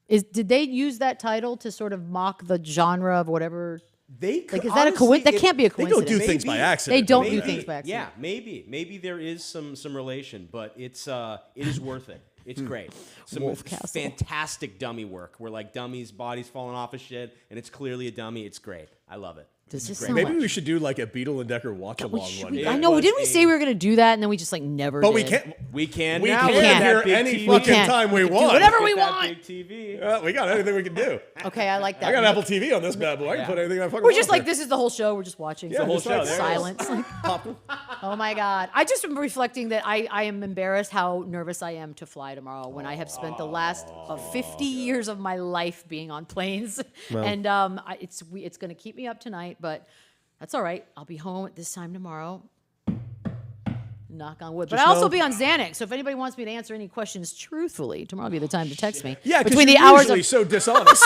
Did they use that title to sort of mock the genre of whatever? They could, is that a coincidence? That can't be a They coincidence. don't do things by accident. They don't Maybe. do things by accident. Yeah, maybe there is some relation, but it is worth it. It's great. Some Wolf Castle. fantastic dummy work where dummies' bodies falling off of shit, and it's clearly a dummy. It's great. I love it. Does this great. sound Maybe like, we should do a Beadle and Decker watch along one. I know. Didn't we say we were going to do that and then we just never But did? we can't. We can We now. can Look at here that big any TV. fucking can. time we We can do want. whatever Look we at that want. big TV. We got anything we can do. Okay, I like that. I got Apple TV on this bad boy. I can put anything I fucking We're want just there. this is the whole show. We're just watching. Yeah, the whole just like show. Silence. Oh my God. I just am reflecting that I am embarrassed how nervous I am to fly tomorrow when I have spent the last 50 years of my life being on planes. And it's going to keep me up tonight, but that's all right. I'll be home at this time tomorrow. Knock on wood. But Just I'll also know- be on Xanax. So if anybody wants me to answer any questions truthfully, tomorrow will be the time to text me. Yeah, because between you're the hours usually of so dishonest.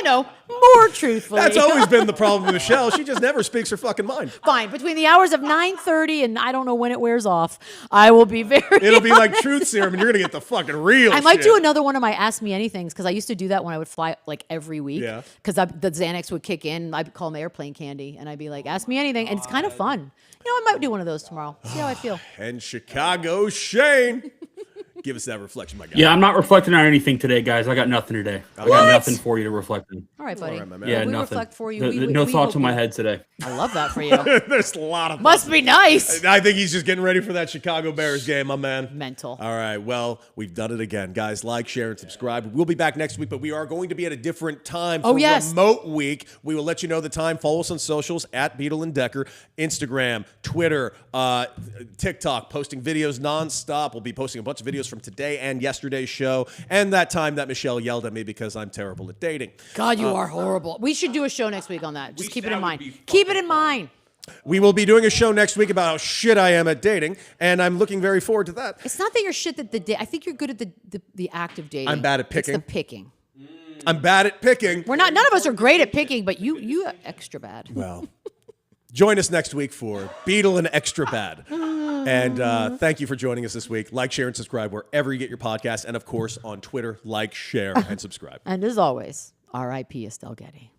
well, more truthfully. That's always been the problem with Michelle. She just never speaks her fucking mind. Fine. Between the hours of 9:30 and I don't know when it wears off, I will be very. It'll be like truth serum, and you're gonna get the fucking real. I might shit. do another one of my Ask Me Anythings because I used to do that when I would fly every week. Yeah. Because the Xanax would kick in. I'd call them airplane candy, and I'd be like, "Ask me anything," and it's kind of fun. I might do one of those tomorrow. See how I feel. And Chicago Shane. Give us that reflection, my guy. Yeah, I'm not reflecting on anything today, guys. I got nothing today. I got nothing for you to reflect on. All right, buddy. All right, my man. Yeah, we nothing. reflect for you. No We thoughts hope in my you- head today. I love that for you. There's a lot of Must be nice. I think he's just getting ready for that Chicago Bears game, my man. Mental. All right, well, we've done it again. Guys, like, share, and subscribe. We'll be back next week, but we are going to be at a different time for remote week. We will let you know the time. Follow us on socials at Beadle and Decker, Instagram, Twitter, TikTok, posting videos nonstop. We'll be posting a bunch of videos from today and yesterday's show, and that time that Michelle yelled at me because I'm terrible at dating. God, you are horrible. We should do a show next week on that. Just keep it in mind. Keep it in mind. We will be doing a show next week about how shit I am at dating, and I'm looking very forward to that. It's not that you're shit at I think you're good at the act of dating. I'm bad at picking. It's the picking. I'm bad at picking. We're not. None of us are great at picking, but you extra bad. Well, join us next week for Beadle and Extra Bad. And thank you for joining us this week. Like, share, and subscribe wherever you get your podcasts. And, of course, on Twitter, like, share, and subscribe. And as always, R.I.P. Estelle Getty.